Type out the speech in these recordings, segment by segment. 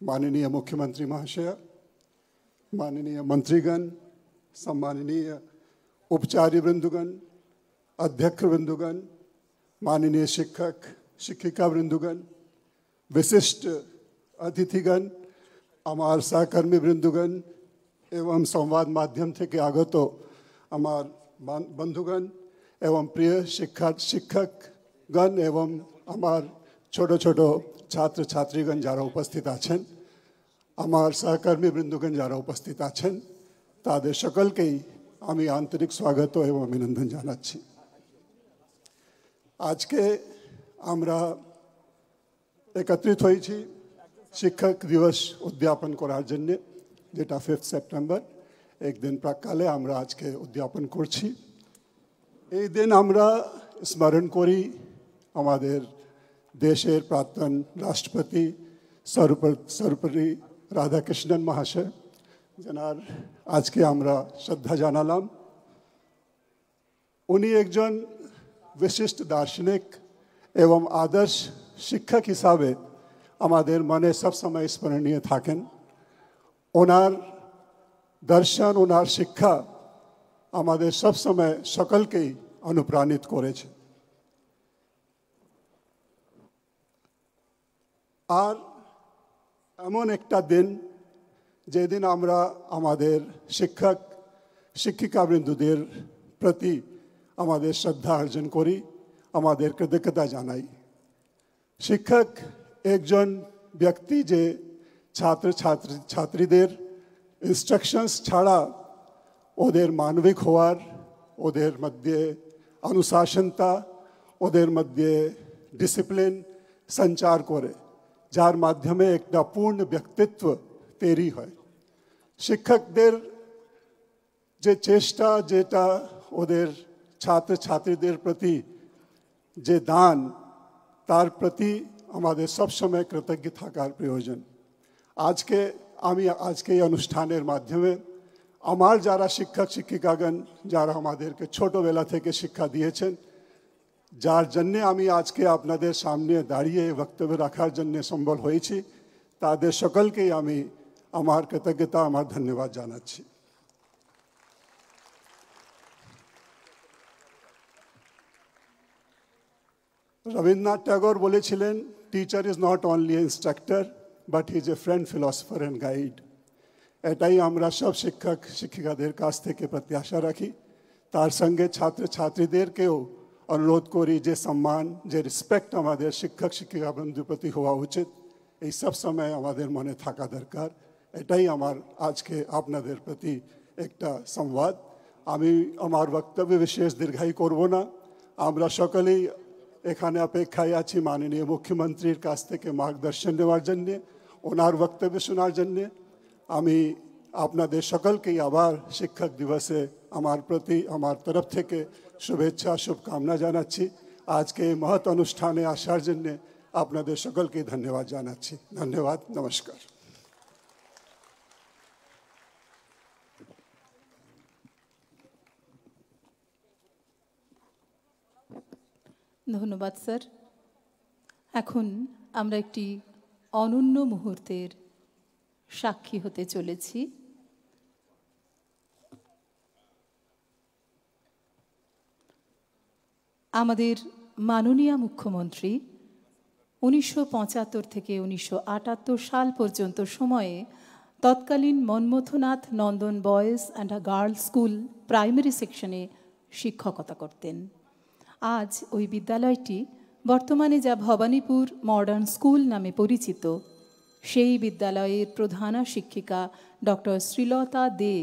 माननीय मुख्यमंत्री महाशय, माननीय मंत्रीगण, सम्माननीय उपचार्य वृंदुगण, अध्यक्ष वृंदुगण, माननीय शिक्षक शिक्षिका वृंदुगण, विशिष्ट अतिथिगण, आमार सहकर्मी वृंदुगण एवं संवाद माध्यम থেকে আগত আমার বন্ধুগণ এবং প্রিয় শিক্ষকগণ এবং আমার ছোট ছোট ছাত্র ছাত্রীগণ যারা উপস্থিত আছেন, আমার সহকর্মী বৃন্দগণ যারা উপস্থিত আছেন, তাদের সকলকেই আমি আন্তরিক স্বাগত এবং অভিনন্দন জানাচ্ছি। আজকে আমরা একত্রিত হয়েছি শিক্ষক দিবস উদযাপন করার জন্য, যেটা 5 সেপ্টেম্বর, একদিন প্রাককালে আমরা আজকে উদযাপন করছি। এই দিন আমরা স্মরণ করি আমাদের দেশের প্রাক্তন রাষ্ট্রপতি সর্বপল্লী রাধাকৃষ্ণন মহাশয়, যার আজকে আমরা শ্রদ্ধা জানালাম। উনি একজন বিশিষ্ট দার্শনিক এবং আদর্শ শিক্ষক হিসাবে আমাদের মনে সবসময় স্মরণীয় থাকেন। ওনার দর্শন, ওনার শিক্ষা আমাদের সবসময় সকলকেই অনুপ্রাণিত করেছে। আর এমন একটা দিন যেদিন আমরা আমাদের শিক্ষক শিক্ষিকাবৃন্দদের প্রতি আমাদের শ্রদ্ধা অর্জন করি, আমাদের কৃতজ্ঞতা জানাই। শিক্ষক একজন ব্যক্তি যে ছাত্র ছাত্রীদের ইনস্ট্রাকশনস ছাড়া ওদের মানবিক হওয়ার, ওদের মধ্যে অনুশাসনতা, ওদের মধ্যে ডিসিপ্লিন সঞ্চার করে, যার মাধ্যমে একটা পূর্ণ ব্যক্তিত্ব তৈরি হয়। শিক্ষকদের যে চেষ্টা, যেটা ওদের ছাত্র ছাত্রীদের প্রতি যে দান, তার প্রতি আমাদের সবসময় কৃতজ্ঞ থাকার প্রয়োজন। আমি আজকে এই অনুষ্ঠানের মাধ্যমে আমার যারা শিক্ষক শিক্ষিকাগণ যারা আমাদেরকে ছোটবেলা থেকে শিক্ষা দিয়েছেন, যার জন্যে আমি আজকে আপনাদের সামনে দাঁড়িয়ে বক্তব্য রাখার জন্য সম্বল হয়েছি, তাদের সকলকেই আমি আমার কৃতজ্ঞতা, আমার ধন্যবাদ জানাচ্ছি। রবীন্দ্রনাথ ঠাকুর বলেছিলেন, teacher is not only instructor but he is a friend, philosopher and guide. এটাই আমরা সব শিক্ষক শিক্ষিকাদের কাছ থেকে প্রত্যাশা রাখি। তার সঙ্গে ছাত্র ছাত্রীদেরকেও অনুরোধ করি যে সম্মান, যে রেসপেক্ট আমাদের শিক্ষক শিক্ষিকাবৃন্দের প্রতি হওয়া উচিত, এই সব সময় আমাদের মনে থাকা দরকার। এটাই আমার আজকে আপনাদের প্রতি একটা সংবাদ। আমি আমার বক্তব্য বিশেষ দীর্ঘায়ী করব না। আমরা সকলেই এখানে অপেক্ষায় আছি মাননীয় মুখ্যমন্ত্রীর কাছ থেকে মার্গদর্শন নেওয়ার জন্যে, ওনার বক্তব্য শোনার জন্যে। আমি আপনাদের সকলকেই আবার শিক্ষক দিবসে আমার তরফ থেকে শুভেচ্ছা শুভকামনা জানাচ্ছি। আজকে এই মহৎ অনুষ্ঠানে আসার জন্যে আপনাদের সকলকে ধন্যবাদ জানাচ্ছি। ধন্যবাদ, নমস্কার। ধন্যবাদ স্যার। এখন আমরা একটি অনন্য মুহূর্তের সাক্ষী হতে চলেছি। আমাদের মাননীয় মুখ্যমন্ত্রী 1975 থেকে 1978 সাল পর্যন্ত সময়ে তৎকালীন Manmathanath Nandan boys and girls school primary সেকশনে শিক্ষকতা করতেন। আজ ওই বিদ্যালয়টি বর্তমানে যা ভবানীপুর মডার্ন স্কুল নামে পরিচিত, সেই বিদ্যালয়ের প্রধানা শিক্ষিকা ডক্টর শ্রীলতা দে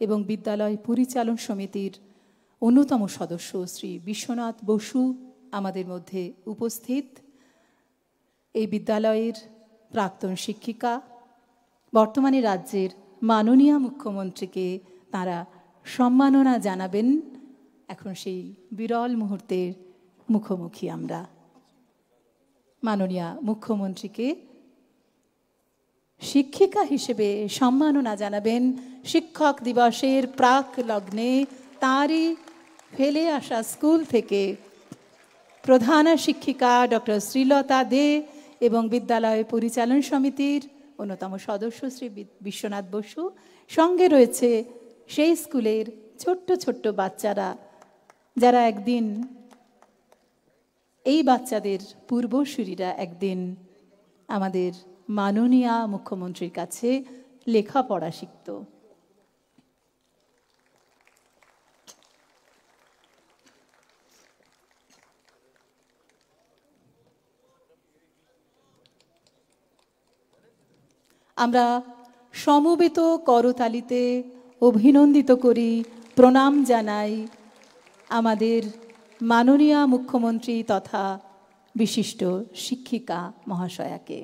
এবং বিদ্যালয় পরিচালন সমিতির অন্যতম সদস্য শ্রী বিশ্বনাথ বসু আমাদের মধ্যে উপস্থিত। এই বিদ্যালয়ের প্রাক্তন শিক্ষিকা বর্তমানে রাজ্যের মাননীয় মুখ্যমন্ত্রীকে তারা সম্মাননা জানাবেন। এখন সেই বিরল মুহূর্তের মুখোমুখি আমরা। মাননীয় মুখ্যমন্ত্রীকে শিক্ষিকা হিসেবে সম্মাননা জানাবেন। শিক্ষক দিবসের প্রাক লগ্নে তাঁরই ফেলে আসা স্কুল থেকে প্রধান শিক্ষিকা ডক্টর শ্রীলতা দে এবং বিদ্যালয় পরিচালন সমিতির অন্যতম সদস্য শ্রী বিশ্বনাথ বসু, সঙ্গে রয়েছে সেই স্কুলের ছোট্ট ছোট্ট বাচ্চারা যারা একদিন, এই বাচ্চাদের পূর্বসূরীরা একদিন আমাদের মাননীয় মুখ্যমন্ত্রীর কাছে লেখাপড়া শিখত। আমরা সমবেত করতালিতে অভিনন্দিত করি, প্রণাম জানাই আমাদের মাননীয় মুখ্যমন্ত্রী তথা বিশিষ্ট শিক্ষিকা মহাশয়াকে।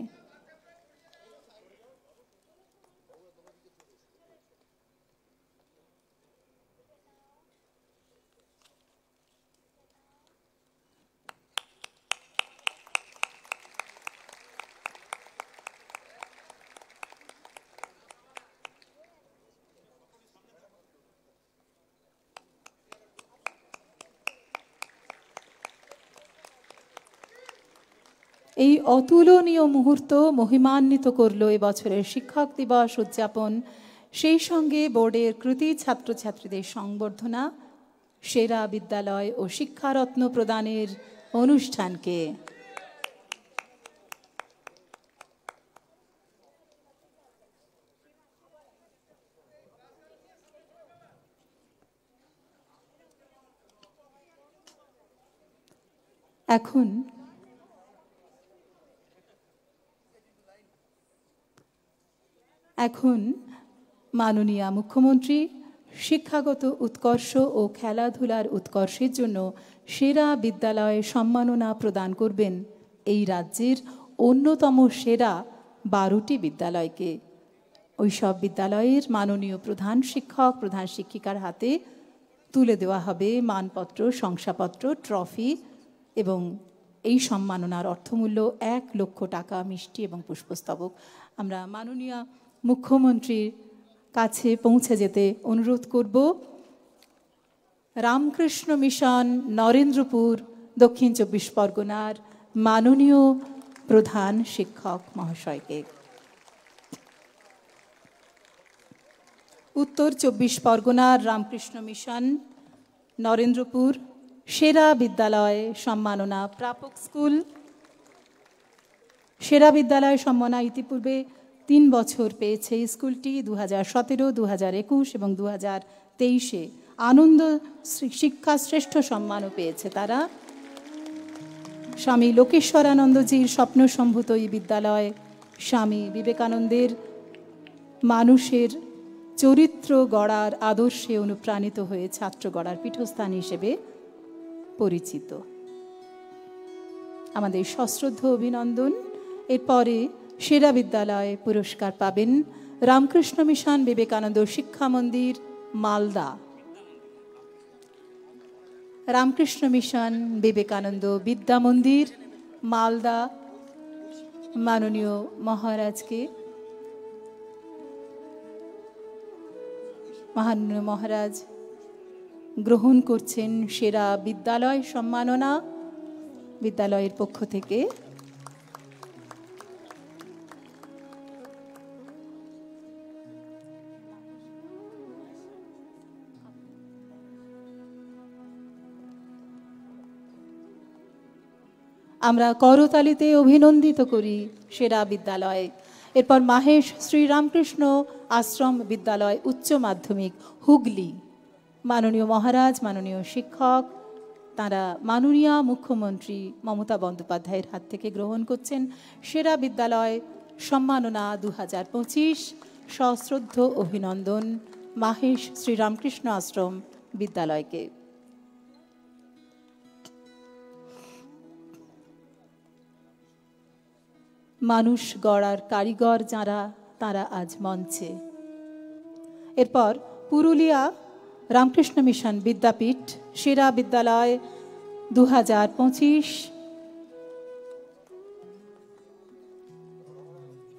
এই অতুলনীয় মুহূর্ত মহিমান্বিত করল এবছরের শিক্ষক দিবস উদযাপন, সেই সঙ্গে বোর্ডের কৃতী ছাত্রছাত্রীদের সংবর্ধনা, সেরা বিদ্যালয় ও শিক্ষারত্ন প্রদানের অনুষ্ঠানকে। এখন মাননীয় মুখ্যমন্ত্রী শিক্ষাগত উৎকর্ষ ও খেলাধুলার উৎকর্ষের জন্য সেরা বিদ্যালয়ে সম্মাননা প্রদান করবেন এই রাজ্যের অন্যতম সেরা 12টি বিদ্যালয়কে। ওই সব বিদ্যালয়ের মাননীয় প্রধান শিক্ষক, প্রধান শিক্ষিকার হাতে তুলে দেওয়া হবে মানপত্র, শংসাপত্র, ট্রফি এবং এই সম্মাননার অর্থমূল্য 1 লক্ষ টাকা, মিষ্টি এবং পুষ্পস্তবক। আমরা মাননীয় মুখ্যমন্ত্রীর কাছে পৌঁছে যেতে অনুরোধ করব রামকৃষ্ণ মিশন নরেন্দ্রপুর দক্ষিণ 24 পরগনার মাননীয় প্রধান শিক্ষক মহাশয়কে। উত্তর 24 পরগনার রামকৃষ্ণ মিশন নরেন্দ্রপুর সেরা বিদ্যালয় সম্মাননা প্রাপক স্কুল। সেরা বিদ্যালয় সম্মাননা ইতিপূর্বে 3 বছর পেয়েছে স্কুলটি। 2017, 2021 এবং 2023-এ আনন্দ শিক্ষা শ্রেষ্ঠ সম্মানও পেয়েছে তারা। স্বামী লোকেশ্বরানন্দজির স্বপ্নসম্ভূত এই বিদ্যালয় স্বামী বিবেকানন্দের মানুষের চরিত্র গড়ার আদর্শে অনুপ্রাণিত হয়ে ছাত্র গড়ার পীঠস্থান হিসেবে পরিচিত। আমাদের সশ্রদ্ধ অভিনন্দন। এরপরে সেরা বিদ্যালয় পুরস্কার পাবেন রামকৃষ্ণ মিশন বিবেকানন্দ শিক্ষা মন্দির মালদা। রামকৃষ্ণ মিশন বিবেকানন্দ বিদ্যা মন্দির মালদা মাননীয় মহারাজকে, মাননীয় মহারাজ গ্রহণ করছেন সেরা বিদ্যালয় সম্মাননা বিদ্যালয়ের পক্ষ থেকে। আমরা করতালিতে অভিনন্দিত করি সেরা বিদ্যালয়। এরপর মাহেশ শ্রীরামকৃষ্ণ আশ্রম বিদ্যালয় উচ্চ মাধ্যমিক হুগলি, মাননীয় মহারাজ, মাননীয় শিক্ষক তারা মাননীয় মুখ্যমন্ত্রী মমতা বন্দ্যোপাধ্যায়ের হাত থেকে গ্রহণ করছেন সেরা বিদ্যালয় সম্মাননা 2025। সশ্রদ্ধ অভিনন্দন মাহেশ শ্রীরামকৃষ্ণ আশ্রম বিদ্যালয়কে। মানুষ গড়ার কারিগর যারা তারা আজ মঞ্চে। এরপর পুরুলিয়া রামকৃষ্ণ মিশন বিদ্যাপীঠ সেরা বিদ্যালয় 2025।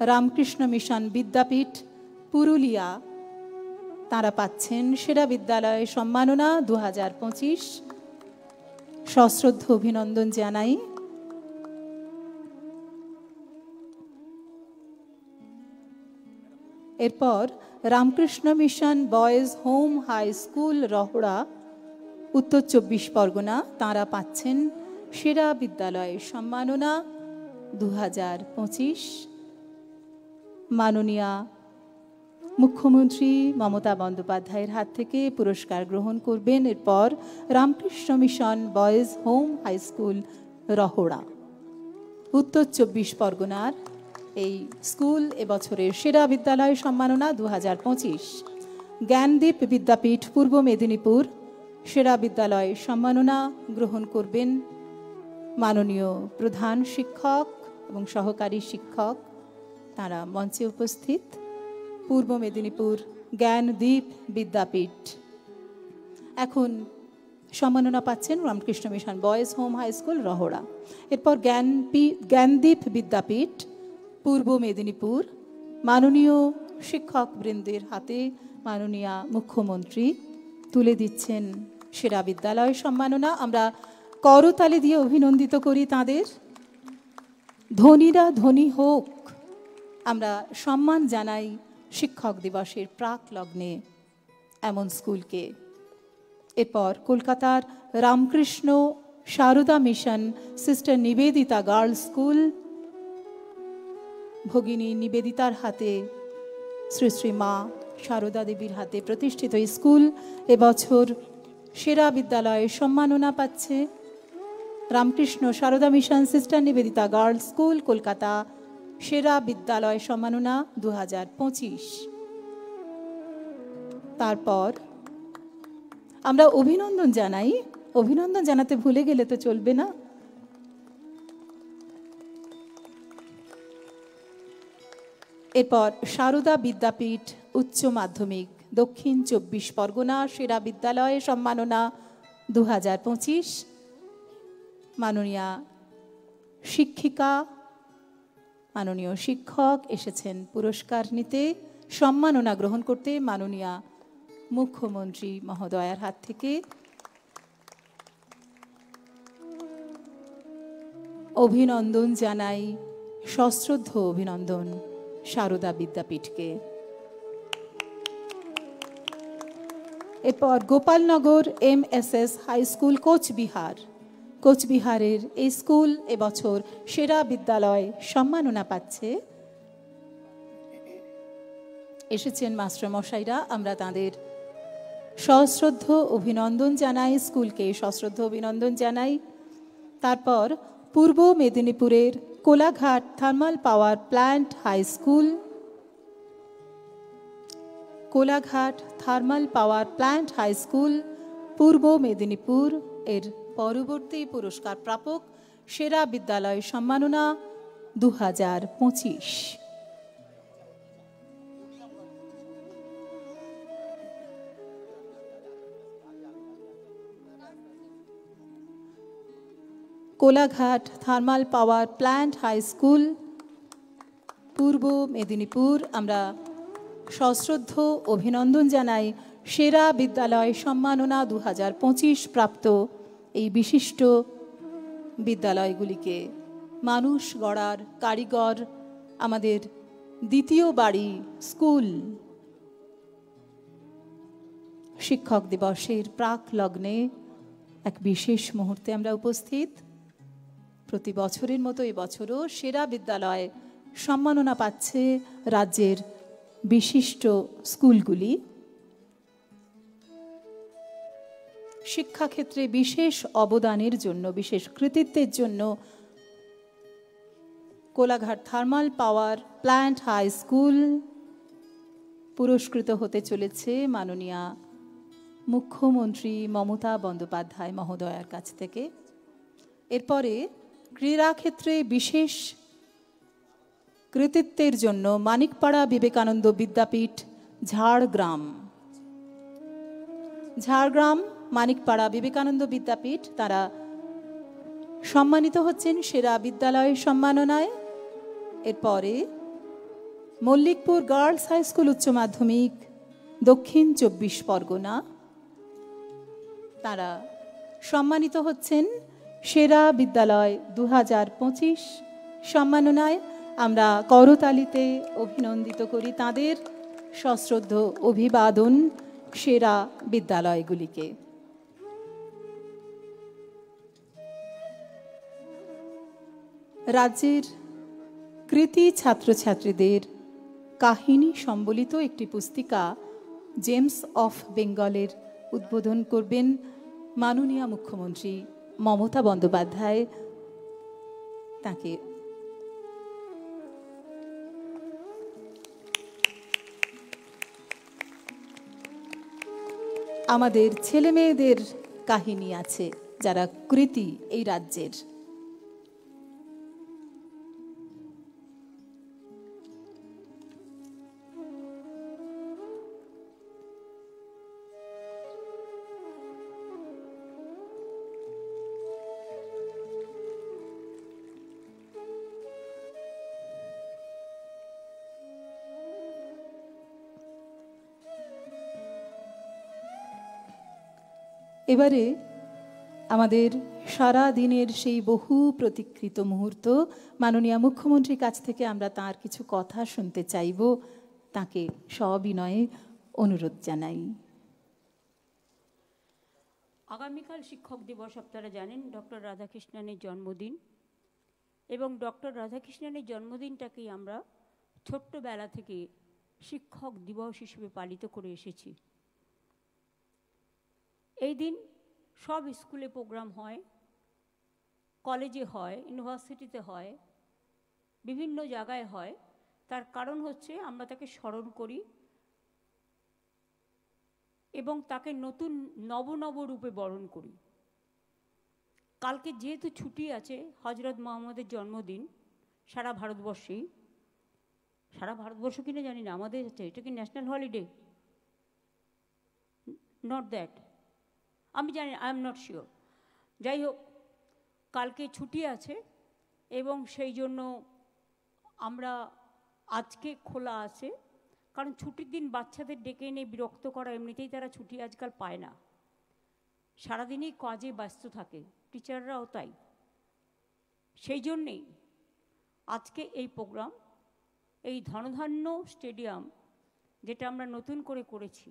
রামকৃষ্ণ মিশন বিদ্যাপীঠ পুরুলিয়া তারা পাচ্ছেন সেরা বিদ্যালয় সম্মাননা 2025। সশ্রদ্ধ অভিনন্দন জানাই। এরপর Ramakrishna mission boys home high school Rahara, Uttar 24 Pargana, তাঁরা পাচ্ছেন সেরা বিদ্যালয়ের সম্মাননা 2025। মাননীয়া মুখ্যমন্ত্রী মমতা বন্দ্যোপাধ্যায়ের হাত থেকে পুরস্কার গ্রহণ করবেন। এরপর Ramakrishna mission boys home high school Rahara, Uttar 24 পরগনার এই স্কুল এবছরের সেরা বিদ্যালয় সম্মাননা 2025। জ্ঞানদীপ বিদ্যাপীঠ পূর্ব মেদিনীপুর, সেরা বিদ্যালয় সম্মাননা গ্রহণ করবেন মাননীয় প্রধান শিক্ষক এবং সহকারী শিক্ষক, তারা মঞ্চে উপস্থিত। পূর্ব মেদিনীপুর জ্ঞানদীপ বিদ্যাপীঠ। এখন সম্মাননা পাচ্ছেন Ramakrishna mission boys home high school Rahara. এরপর জ্ঞানদীপ বিদ্যাপীঠ পূর্ব মেদিনীপুর, মাননীয় শিক্ষক বৃন্দের হাতে মাননীয়া মুখ্যমন্ত্রী তুলে দিচ্ছেন সেরা বিদ্যালয় সম্মাননা। আমরা করতালি দিয়ে অভিনন্দিত করি তাদের। ধনীরা ধনী হোক, আমরা সম্মান জানাই শিক্ষক দিবসের প্রাক লগ্নে এমন স্কুলকে। এরপর কলকাতার Ramakrishna Sarada mission sister Nivedita girls school, ভগিনী নিবেদিতার হাতে, শ্রী শ্রী মা সারদা দেবীর হাতে প্রতিষ্ঠিত এই স্কুল এবছর সেরা বিদ্যালয়ে সম্মাননা পাচ্ছে। Ramakrishna Sarada mission sister Nivedita girls school Kolkata, সেরা বিদ্যালয় সম্মাননা 2025। তারপর আমরা অভিনন্দন জানাই, অভিনন্দন জানাতে ভুলে গেলে তো চলবে না। এরপর সারদা বিদ্যাপীঠ উচ্চ মাধ্যমিক দক্ষিণ 24 পরগনা, সেরা বিদ্যালয়ে সম্মাননা 2025। মাননীয়া শিক্ষিকা, মাননীয় শিক্ষক এসেছেন পুরস্কার নিতে, সম্মাননা গ্রহণ করতে মাননীয়া মুখ্যমন্ত্রী মহোদয়ার হাত থেকে। অভিনন্দন জানাই, সশ্রদ্ধ অভিনন্দন সারদা বিদ্যাপীঠকে। এরপর Gopalnagar MSS high school Coochbehar, কোচবিহারের এই স্কুল এবছর সেরা বিদ্যালয় সম্মাননা পাচ্ছে। এসেছেন মাস্টারমশাইরা, আমরা তাদের সশ্রদ্ধ অভিনন্দন জানাই, স্কুলকে সশ্রদ্ধ অভিনন্দন জানাই। তারপর পূর্ব মেদিনীপুরের Kolaghat thermal power plant high school, Kolaghat thermal power plant high school Purba Medinipur এর পরবর্তী পুরস্কার প্রাপক সেরা বিদ্যালয় সম্মাননা 2025। Kolaghat thermal power plant high school Purba Medinipur, আমরা সশ্রদ্ধ অভিনন্দন জানাই সেরা বিদ্যালয় সম্মাননা 2025 প্রাপ্ত এই বিশিষ্ট বিদ্যালয়গুলিকে। মানুষ গড়ার কারিগর আমাদের দ্বিতীয় বাড়ি স্কুল শিক্ষক দিবসের প্রাক লগ্নে এক বিশেষ মুহূর্তে আমরা উপস্থিত। প্রতি বছরের মতো এবছরও সেরা বিদ্যালয় সম্মাননা পাচ্ছে রাজ্যের বিশিষ্ট স্কুলগুলি। শিক্ষাক্ষেত্রে বিশেষ অবদানের জন্য, বিশেষ কৃতিত্বের জন্য Kolaghat thermal power plant high school পুরস্কৃত হতে চলেছে মাননীয়া মুখ্যমন্ত্রী মমতা বন্দ্যোপাধ্যায় মহোদয়ার কাছ থেকে। এরপরে ক্রীড়াক্ষেত্রে বিশেষ কৃতিত্বের জন্য মানিকপাড়া বিবেকানন্দ বিদ্যাপীঠ ঝাড়গ্রাম, ঝাড়গ্রাম মানিকপাড়া বিবেকানন্দ বিদ্যাপীঠ, তারা সম্মানিত হচ্ছেন সেরা বিদ্যালয় সম্মাননায়। এরপরে মল্লিকপুর গার্লস হাই স্কুল উচ্চ মাধ্যমিক দক্ষিণ 24 পরগনা, তারা সম্মানিত হচ্ছেন সেরা বিদ্যালয় 2025 সম্মাননায়। আমরা করতালিতে অভিনন্দিত করি তাদের। সশ্রদ্ধ অভিবাদন সেরা বিদ্যালয়গুলিকে। রাজ্যের কৃতি ছাত্রছাত্রীদের কাহিনী সম্বলিত একটি পুস্তিকা জেমস অফ বেঙ্গলের উদ্বোধন করবেন মাননীয় মুখ্যমন্ত্রী মমতা বন্দ্যোপাধ্যায়। তাকে আমাদের ছেলে মেয়েদের কাহিনী আছে যারা কৃতি এই রাজ্যের। এবারে আমাদের সারা দিনের সেই বহু প্রতীক্ষিত মুহূর্ত, মাননীয় মুখ্যমন্ত্রীর কাছ থেকে আমরা তার কিছু কথা শুনতে চাইব। তাকে সবিনয়ে অনুরোধ জানাই। আগামীকাল শিক্ষক দিবস, আপনারা জানেন ডক্টর রাধাকৃষ্ণনের জন্মদিন, এবং ডক্টর রাধাকৃষ্ণনের জন্মদিনটাকেই আমরা ছোট্টবেলা থেকে শিক্ষক দিবস হিসেবে পালিত করে এসেছি। এই দিন সব স্কুলে প্রোগ্রাম হয়, কলেজে হয়, ইউনিভার্সিটিতে হয়, বিভিন্ন জায়গায় হয়। তার কারণ হচ্ছে আমরা তাকে স্মরণ করি এবং তাকে নতুন নব রূপে বরণ করি। কালকে যেহেতু ছুটি আছে, হজরত মোহাম্মদের জন্মদিন সারা ভারতবর্ষেই, সারা ভারতবর্ষ কিনা জানি না, আমাদের হচ্ছে এটা কি ন্যাশনাল হলিডে? নট দ্যাট, আমি জানি, আই এম নট শিওর। যাই হোক, কালকে ছুটি আছে এবং সেই জন্য আমরা আজকে খোলা আছে, কারণ ছুটির দিন বাচ্চাদের ডেকে এনে বিরক্ত করা, এমনিতেই তারা ছুটি আজকাল পায় না, সারাদিনই কাজে ব্যস্ত থাকে, টিচাররাও তাই। সেই জন্যেই আজকে এই প্রোগ্রাম, এই ধনধান্য স্টেডিয়াম যেটা আমরা নতুন করে করেছি,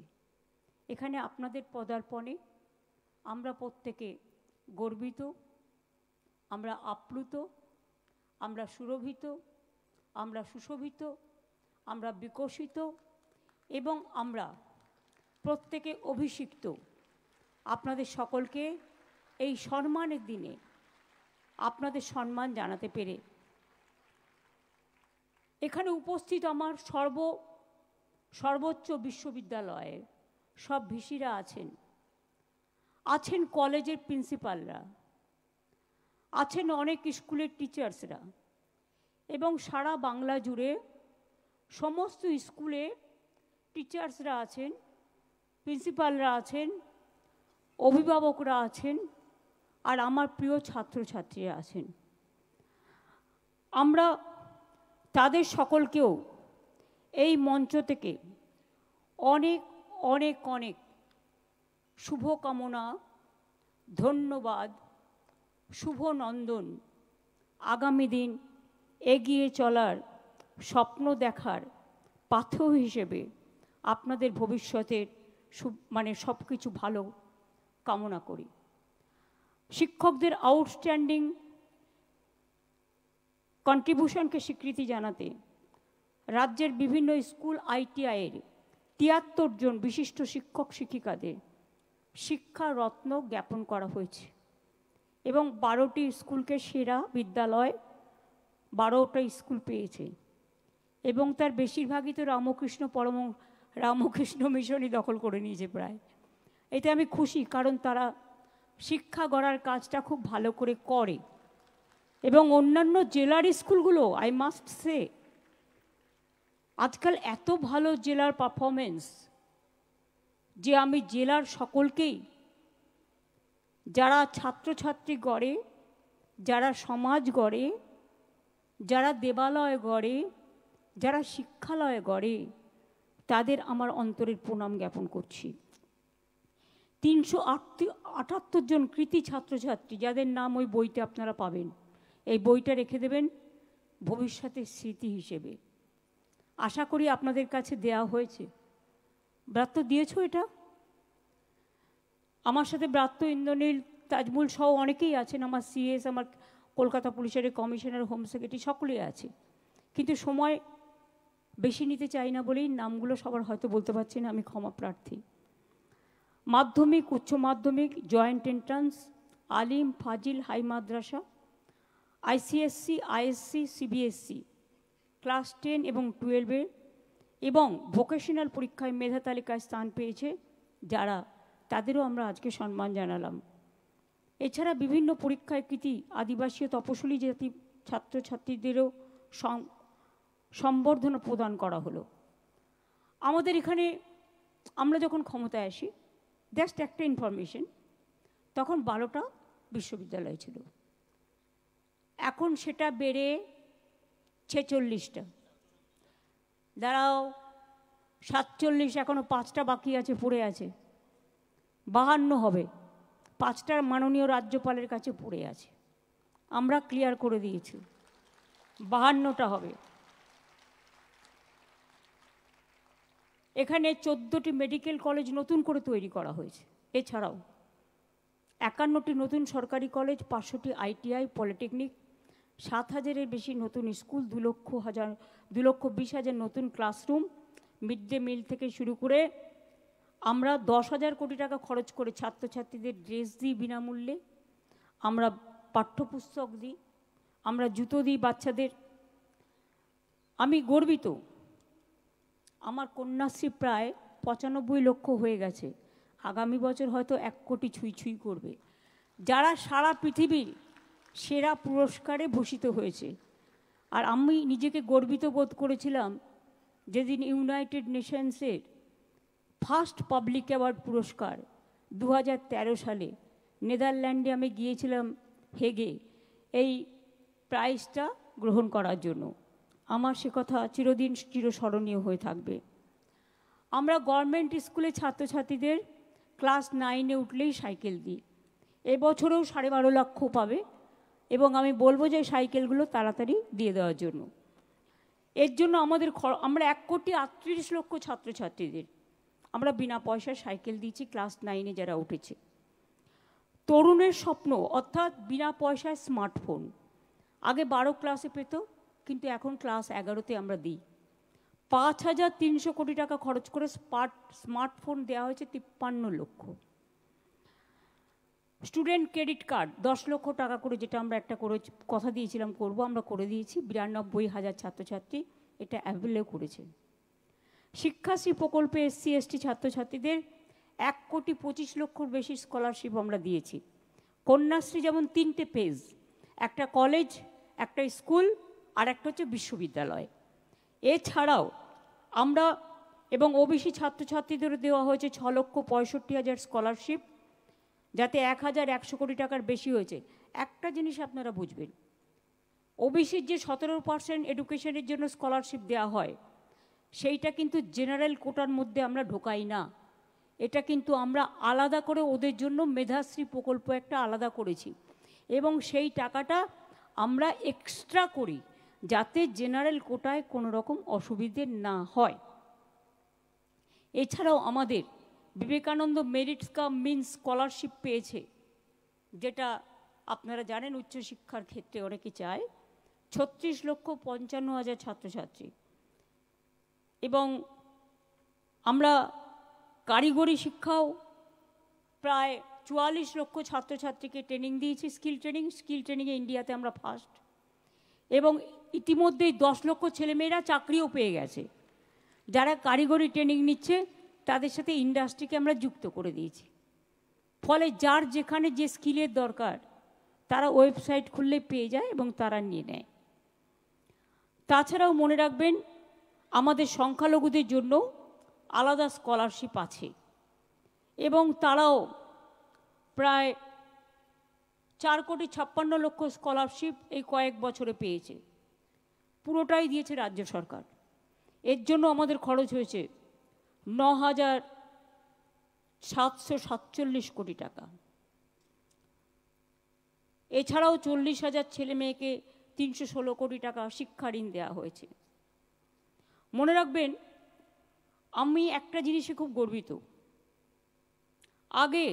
এখানে আপনাদের পদার্পণে আমরা প্রত্যেকে গর্বিত, আমরা আপ্লুত, আমরা সুরভিত, আমরা সুশোভিত, আমরা বিকশিত এবং আমরা প্রত্যেকে অভিষিক্ত আপনাদের সকলকে এই সম্মানের দিনে আপনাদের সম্মান জানাতে পেরে। এখানে উপস্থিত আমার সর্বোচ্চ বিশ্ববিদ্যালয়ের সব ভিসিরা আছেন, আছেন কলেজের প্রিন্সিপালরা, আছেন অনেক স্কুলের টিচার্সরা, এবং সারা বাংলা জুড়ে সমস্ত স্কুলে টিচার্সরা আছেন, প্রিন্সিপালরা আছেন, অভিভাবকরা আছেন, আর আমার প্রিয় ছাত্রছাত্রীরা আছেন। আমরা তাদের সকলকেও এই মঞ্চ থেকে অনেক অনেক অনেক শুভকামনা, ধন্যবাদ, শুভনন্দন, আগামী দিন এগিয়ে চলার স্বপ্ন দেখার পাথেয় হিসেবে আপনাদের ভবিষ্যতের সব কিছু ভালো কামনা করি। শিক্ষকদের আউটস্ট্যান্ডিং কন্ট্রিবিউশনকে স্বীকৃতি জানাতে রাজ্যের বিভিন্ন স্কুল আইটিআইয়ের ৭৩ জন বিশিষ্ট শিক্ষক শিক্ষিকাদের শিক্ষা রত্ন জ্ঞাপন করা হয়েছে এবং ১২টি স্কুলকে সেরা বিদ্যালয় ১২টা স্কুল পেয়েছে, এবং তার বেশিরভাগই তো রামকৃষ্ণ মিশনই দখল করে নিয়েছে প্রায়। এতে আমি খুশি, কারণ তারা শিক্ষা গড়ার কাজটা খুব ভালো করে করে। এবং অন্যান্য জেলার স্কুলগুলো, আই মাস্ট সে, আজকাল এত ভালো জেলার পারফরমেন্স যে আমি জেলার সকলকেই, যারা ছাত্রছাত্রী গড়ে, যারা সমাজ গড়ে, যারা দেবালয় গড়ে, যারা শিক্ষালয় গড়ে, তাদের আমার অন্তরের প্রণাম জ্ঞাপন করছি। ৩৭৮ জন কৃতি ছাত্রছাত্রী, যাদের নাম ওই বইতে আপনারা পাবেন, এই বইটা রেখে দেবেন ভবিষ্যতের স্মৃতি হিসেবে। আশা করি আপনাদের কাছে দেয়া হয়েছে। ব্রাত্য দিয়েছো এটা? আমার সাথে ব্রাত্য, ইন্দ্রনীল, তাজমুল সহ অনেকেই আছেন, আমার সিএস, আমার কলকাতা পুলিশের কমিশনার, হোম সেক্রেটারি, সকলেই আছে। কিন্তু সময় বেশি নিতে চাই না বলেই নামগুলো সবার হয়তো বলতে পারছি না, আমি ক্ষমা প্রার্থী। মাধ্যমিক, উচ্চ মাধ্যমিক, জয়েন্ট এন্ট্রান্স, আলিম, ফাজিল, হাই মাদ্রাসা, আইসিএসসি, আইএসসি, সিবিএসসি, ক্লাস 10 এবং 12 এবং ভোকেশনাল পরীক্ষায় মেধা তালিকায় স্থান পেয়েছে যারা, তাদেরও আমরা আজকে সম্মান জানালাম। এছাড়া বিভিন্ন পরীক্ষায় কৃতি আদিবাসী ও তপশিলি জাতি ছাত্রছাত্রীদেরও সম্বর্ধনা প্রদান করা হলো। আমাদের এখানে আমরা যখন ক্ষমতায় আসি, জাস্ট একটা ইনফরমেশন, তখন 12টা বিশ্ববিদ্যালয় ছিল, এখন সেটা বেড়ে 46টা। দাঁড়াও, 47, এখনো 5টা বাকি আছে, পড়ে আছে, 52 হবে, 5টা মাননীয় রাজ্যপালের কাছে পড়ে আছে, আমরা ক্লিয়ার করে দিয়েছি, 52টা হবে। এখানে 14টি মেডিকেল কলেজ নতুন করে তৈরি করা হয়েছে। এছাড়াও 51টি নতুন সরকারি কলেজ, 500টি আইটিআই, পলিটেকনিক, 7,000-এর বেশি নতুন স্কুল, 2,20,000 নতুন ক্লাসরুম, মিড ডে মিল থেকে শুরু করে আমরা 10,000 কোটি টাকা খরচ করে ছাত্রছাত্রীদের ড্রেস দিই বিনামূল্যে, আমরা পাঠ্যপুস্তক দিই, আমরা জুতো দিই বাচ্চাদের। আমি গর্বিত, আমার কন্যাশ্রী প্রায় 95 লক্ষ হয়ে গেছে, আগামী বছর হয়তো 1 কোটি ছুঁই করবে, যারা সারা পৃথিবীর সেরা পুরস্কারে ভূষিত হয়েছে। আর আমি নিজেকে গর্বিত বোধ করেছিলাম যেদিন ইউনাইটেড নেশনসের ফার্স্ট পাবলিক অ্যাওয়ার্ড পুরস্কার 2013 সালে নেদারল্যান্ডে আমি গিয়েছিলাম হেগে এই প্রাইজটা গ্রহণ করার জন্য। আমার সে কথা চিরদিন চিরস্মরণীয় হয়ে থাকবে। আমরা গভর্নমেন্ট স্কুলে ছাত্রছাত্রীদের ক্লাস 9-এ উঠলেই সাইকেল দিই, এবছরেও 12.5 লক্ষ পাবে এবং আমি বলবো যে সাইকেলগুলো তাড়াতাড়ি দিয়ে দেওয়ার জন্য। এর জন্য আমরা 1,38 লক্ষ ছাত্রছাত্রীদের আমরা বিনা পয়সায় সাইকেল দিয়েছি ক্লাস 9-এ যারা উঠেছে। তরুণের স্বপ্ন অর্থাৎ বিনা পয়সায় স্মার্টফোন, আগে 12 ক্লাসে পেত, কিন্তু এখন ক্লাস 11-তে আমরা দিই। 5,300 কোটি টাকা খরচ করে স্মার্টফোন দেওয়া হয়েছে 53 লক্ষ। স্টুডেন্ট ক্রেডিট কার্ড 10 লক্ষ টাকা করে, যেটা আমরা একটা করে কথা দিয়েছিলাম করব, আমরা করে দিয়েছি। 92,000 ছাত্রছাত্রী এটা অ্যাভেলও করেছে। শিক্ষাশ্রী প্রকল্পে এসসি এসটি ছাত্রছাত্রীদের 1,25 লক্ষর বেশি স্কলারশিপ আমরা দিয়েছি। কন্যাশ্রী যেমন 3টে পেজ, একটা কলেজ, একটা স্কুল, আর একটা হচ্ছে বিশ্ববিদ্যালয়। এছাড়াও আমরা এবং ওবিসি ছাত্রছাত্রীদেরও দেওয়া হয়েছে 6,65,000 স্কলারশিপ, যাতে 1,100 কোটি টাকার বেশি হয়েছে। একটা জিনিস আপনারা বুঝবেন, ওবিসির যে 17% এডুকেশনের জন্য স্কলারশিপ দেওয়া হয়, সেইটা কিন্তু জেনারেল কোটার মধ্যে আমরা ঢোকাই না, এটা কিন্তু আমরা আলাদা করে ওদের জন্য মেধাশ্রী প্রকল্প একটা আলাদা করেছি এবং সেই টাকাটা আমরা এক্সট্রা করি যাতে জেনারেল কোটায় কোনো রকম অসুবিধে না হয়। এছাড়াও আমাদের Vivekananda merit cum means scholarship পেয়েছে, যেটা আপনারা জানেন উচ্চশিক্ষার ক্ষেত্রে অনেকে চায়, 36,55,000 ছাত্রছাত্রী। এবং আমরা কারিগরি শিক্ষাও প্রায় 44 লক্ষ ছাত্রছাত্রীকে ট্রেনিং দিয়েছি, স্কিল ট্রেনিংয়ে ইন্ডিয়াতে আমরা ফার্স্ট। এবং ইতিমধ্যেই 10 লক্ষ ছেলেমেয়েরা চাকরিও পেয়ে গেছে। যারা কারিগরি ট্রেনিং নিচ্ছে তাদের সাথে ইন্ডাস্ট্রিকে আমরা যুক্ত করে দিয়েছি। ফলে যার যেখানে যে স্কিলের দরকার তারা ওয়েবসাইট খুললে পেয়ে যায় এবং তারা নিয়ে নেয়। তাছাড়াও মনে রাখবেন, আমাদের সংখ্যালঘুদের জন্য আলাদা স্কলারশিপ আছে এবং তারাও প্রায় 4,56,00,000 স্কলারশিপ এই কয়েক বছরে পেয়েছে। পুরোটাই দিয়েছে রাজ্য সরকার। এর জন্য আমাদের খরচ হয়েছে 9,747 কোটি টাকা। এছাড়াও 40,000 ছেলে মেয়েকে 316 কোটি টাকা শিক্ষা ঋণ দেওয়া হয়েছে। মনে রাখবেন, আমি একটা জিনিসে খুব গর্বিত। আগে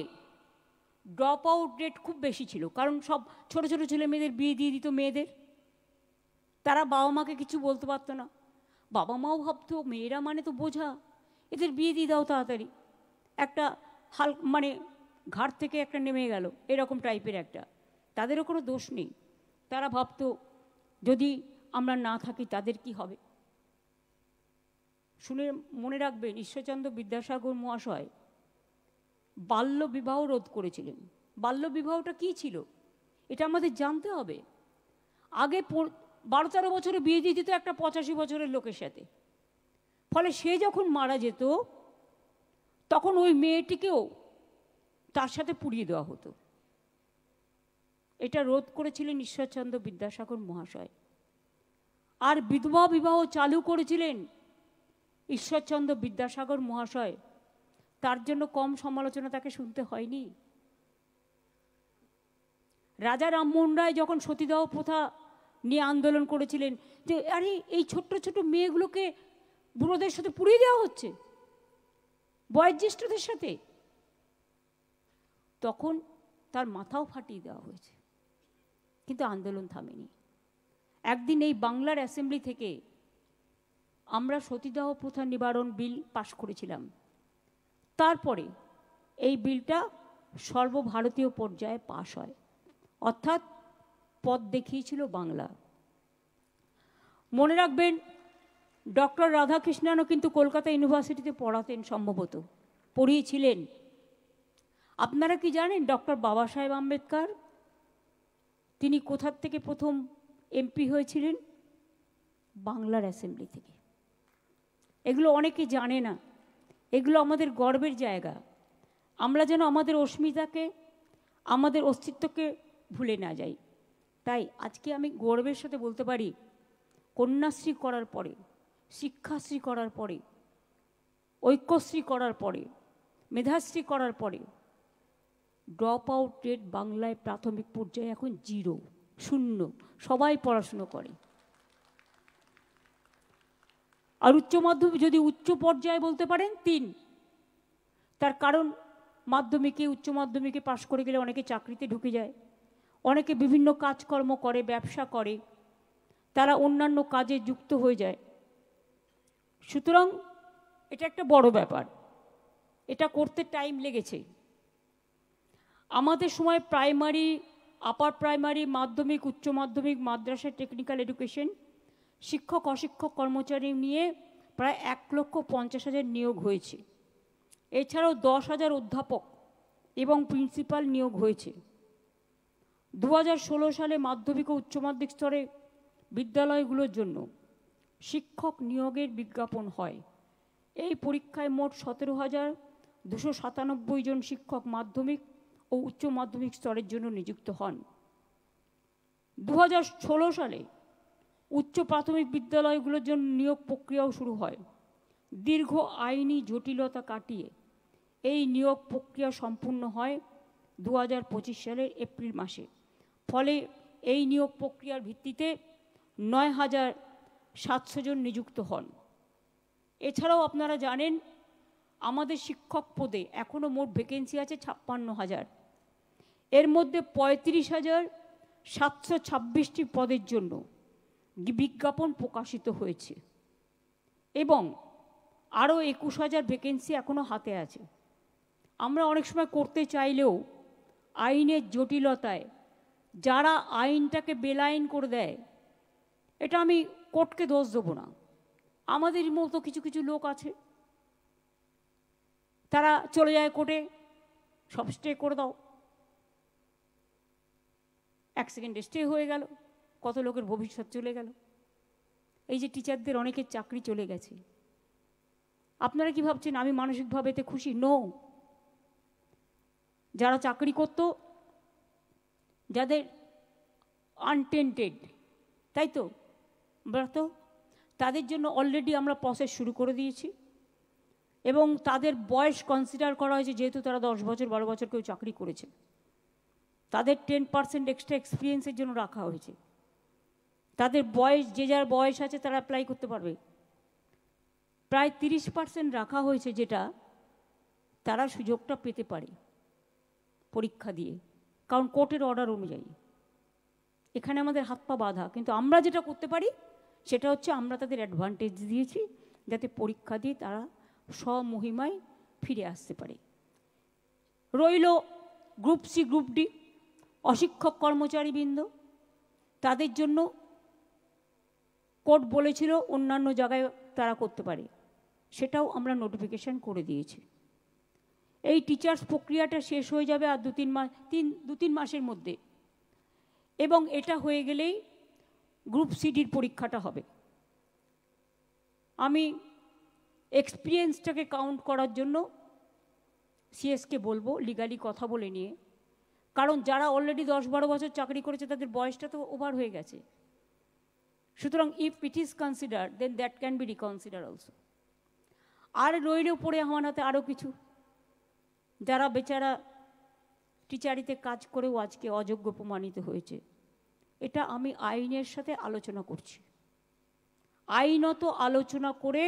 ড্রপ আউট রেট খুব বেশি ছিল, কারণ সব ছোট ছোট ছেলে মেয়েদের বিয়ে দিয়ে দিত মেয়েদের। তারা বাবা মাকে কিছু বলতে পারতো না। বাবা মাও ভাবতো মেয়েরা মানে তো বোঝা, এদের বিয়ে দিয়ে দাও তাড়াতাড়ি, একটা মানে ঘাট থেকে একটা নেমে গেল এরকম টাইপের একটা। তাদেরও কোনো দোষ নেই। তারা ভাবতো যদি আমরা না থাকি তাদের কি হবে। শুনে মনে রাখবেন, ঈশ্বরচন্দ্র বিদ্যাসাগর মহাশয় বাল্য বিবাহ রোধ করেছিলেন। বাল্য বিবাহটা কী ছিল এটা আমাদের জানতে হবে। আগে 12-13 বছরে বিয়ে দিয়ে দিত একটা 85 বছরের লোকের সাথে। ফলে সে যখন মারা যেত তখন ওই মেয়েটিকেও তার সাথে পুড়িয়ে দেওয়া হতো। এটা রোধ করেছিলেন ঈশ্বরচন্দ্র বিদ্যাসাগর মহাশয়। আর বিধবা বিবাহ চালু করেছিলেন ঈশ্বরচন্দ্র বিদ্যাসাগর মহাশয়। তার জন্য কম সমালোচনা তাকে শুনতে হয়নি। রাজা রামমোহন রায় যখন সতীদাহ প্রথা নিয়ে আন্দোলন করেছিলেন যে আরে এই ছোট্ট ছোট মেয়েগুলোকে বুড়োদের সাথে পুড়িয়ে দেওয়া হচ্ছে, বয়োজ্যেষ্ঠদের সাথে, তখন তার মাথাও ফাটিয়ে দেওয়া হয়েছে, কিন্তু আন্দোলন থামেনি। একদিন এই বাংলার অ্যাসেম্বলি থেকে আমরা সতীদাহ প্রথা নিবারণ বিল পাশ করেছিলাম। তারপরে এই বিলটা সর্বভারতীয় পর্যায়ে পাশ হয়, অর্থাৎ পথ দেখিয়েছিল বাংলা। মনে রাখবেন, ডক্টর রাধাকৃষ্ণনও কিন্তু কলকাতা ইউনিভার্সিটিতে পড়াতেন, সম্ভবত পড়িয়েছিলেন। আপনারা কি জানেন ডক্টর বাবা সাহেব আম্বেদকর তিনি কোথার থেকে প্রথম এমপি হয়েছিলেন? বাংলার অ্যাসেম্বলি থেকে। এগুলো অনেকে জানে না, এগুলো আমাদের গর্বের জায়গা। আমরা যেন আমাদের অস্মিতাকে, আমাদের অস্তিত্বকে ভুলে না যাই। তাই আজকে আমি গর্বের সাথে বলতে পারি, কন্যাশ্রী করার পরে, শিক্ষাশ্রী করার পরে, ঐক্যশ্রী করার পরে, মেধাশ্রী করার পরে ড্রপ আউট রেট বাংলায় প্রাথমিক পর্যায়ে এখন 0, 0। সবাই পড়াশুনো করে। আর উচ্চ মাধ্যমিক, যদি উচ্চ পর্যায়ে বলতে পারেন 3। তার কারণ মাধ্যমিকে, উচ্চ মাধ্যমিকে পাশ করে গেলে অনেকে চাকরিতে ঢুকে যায়, অনেকে বিভিন্ন কাজকর্ম করে, ব্যবসা করে, তারা অন্যান্য কাজে যুক্ত হয়ে যায়। সুতরাং এটা একটা বড় ব্যাপার, এটা করতে টাইম লেগেছে। আমাদের সময় প্রাইমারি, আপার প্রাইমারি, মাধ্যমিক, উচ্চ মাধ্যমিক, মাদ্রাসা, টেকনিক্যাল এডুকেশন, শিক্ষক অশিক্ষক কর্মচারী নিয়ে প্রায় 1,50,000 নিয়োগ হয়েছে। এছাড়াও 10,000 অধ্যাপক এবং প্রিন্সিপাল নিয়োগ হয়েছে। 2016 সালে মাধ্যমিক ও উচ্চ মাধ্যমিক স্তরে বিদ্যালয়গুলোর জন্য শিক্ষক নিয়োগের বিজ্ঞাপন হয়। এই পরীক্ষায় মোট 17,297 জন শিক্ষক মাধ্যমিক ও উচ্চ মাধ্যমিক স্তরের জন্য নিযুক্ত হন। 2016 সালে উচ্চ প্রাথমিক বিদ্যালয়গুলোর জন্য নিয়োগ প্রক্রিয়াও শুরু হয়। দীর্ঘ আইনি জটিলতা কাটিয়ে এই নিয়োগ প্রক্রিয়া সম্পূর্ণ হয় 2025 সালের এপ্রিল মাসে। ফলে এই নিয়োগ প্রক্রিয়ার ভিত্তিতে 9,700 জন নিযুক্ত হন। এছাড়াও আপনারা জানেন, আমাদের শিক্ষক পদে এখনও মোট ভ্যাকেন্সি আছে 56,000। এর মধ্যে 35,726টি পদের জন্য বিজ্ঞাপন প্রকাশিত হয়েছে এবং আরও 21,000 ভ্যাকেন্সি এখনও হাতে আছে। আমরা অনেক সময় করতে চাইলেও আইনের জটিলতায় যারা আইনটাকে বেলাইন করে দেয়, এটা আমি কোর্টকে দোষ দেবো না, আমাদের মতো কিছু কিছু লোক আছে, তারা চলে যায় কোর্টে, সব স্টে করে দাও, 1 সেকেন্ডে স্টে হয়ে গেল, কত লোকের ভবিষ্যৎ চলে গেল। এই যে টিচারদের অনেকের চাকরি চলে গেছে, আপনারা কি ভাবছেন আমি মানসিকভাবে এতে খুশি? নো। যারা চাকরি করত, যাদের আনটেন্টেড, তাই তো ব্রত, তাদের জন্য অলরেডি আমরা প্রসেস শুরু করে দিয়েছি এবং তাদের বয়স কনসিডার করা হয়েছে, যেহেতু তারা 10 বছর 12 বছর কেউ চাকরি করেছে, তাদের 10% এক্সট্রা এক্সপিরিয়েন্সের জন্য রাখা হয়েছে। তাদের বয়স, যে যার বয়স আছে তারা অ্যাপ্লাই করতে পারবে। প্রায় 30% রাখা হয়েছে, যেটা তারা সুযোগটা পেতে পারে পরীক্ষা দিয়ে, কারণ কোর্টের অর্ডার অনুযায়ী। এখানে আমাদের হাত পা বাঁধা, কিন্তু আমরা যেটা করতে পারি সেটা হচ্ছে আমরা তাদের অ্যাডভান্টেজ দিয়েছি যাতে পরীক্ষা দিয়ে তারা স্বমহিমায় ফিরে আসতে পারে। রইল গ্রুপ সি, গ্রুপ ডি, অশিক্ষক কর্মচারীবৃন্দ, তাদের জন্য কোর্ট বলেছিল অন্যান্য জায়গায় তারা করতে পারে, সেটাও আমরা নোটিফিকেশন করে দিয়েছি। এই টিচার্স প্রক্রিয়াটা শেষ হয়ে যাবে আর দু তিন মাসের মধ্যে, এবং এটা হয়ে গেলেই গ্রুপ সিডির পরীক্ষাটা হবে। আমি এক্সপিরিয়েন্সটাকে কাউন্ট করার জন্য সিএসকে বলবো লিগালি কথা বলে নিয়ে, কারণ যারা অলরেডি 10-12 বছর চাকরি করেছে তাদের বয়সটা তো ওভার হয়ে গেছে। সুতরাং if it is consider then that can be reconsider also. আর রইলেও পড়ে আমার হাতে আরও কিছু, যারা বেচারা টিচারিতে কাজ করেও আজকে অযোগ্য প্রমাণিত হয়েছে। এটা আমি আইনের সাথে আলোচনা করছি, আইনত আলোচনা করে,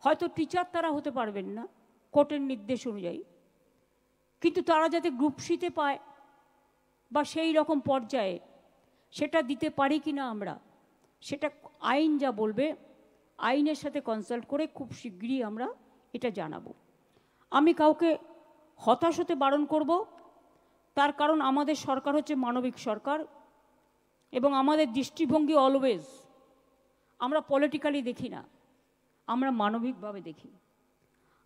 হয়তো টিচার তারা হতে পারবেন না কোর্টের নির্দেশ অনুযায়ী, কিন্তু তারা যাতে গ্রুপ সিতে পায় বা সেই রকম পর্যায়ে সেটা দিতে পারি কি না আমরা, সেটা আইন যা বলবে আইনের সাথে কনসাল্ট করে খুব শীঘ্রই আমরা এটা জানাবো। আমি কাউকে হতাশ হতে বারণ করব, তার কারণ আমাদের সরকার হচ্ছে মানবিক সরকার, এবং আমাদের দৃষ্টিভঙ্গি অলওয়েজ আমরা পলিটিক্যালি দেখি না, আমরা মানবিকভাবে দেখি।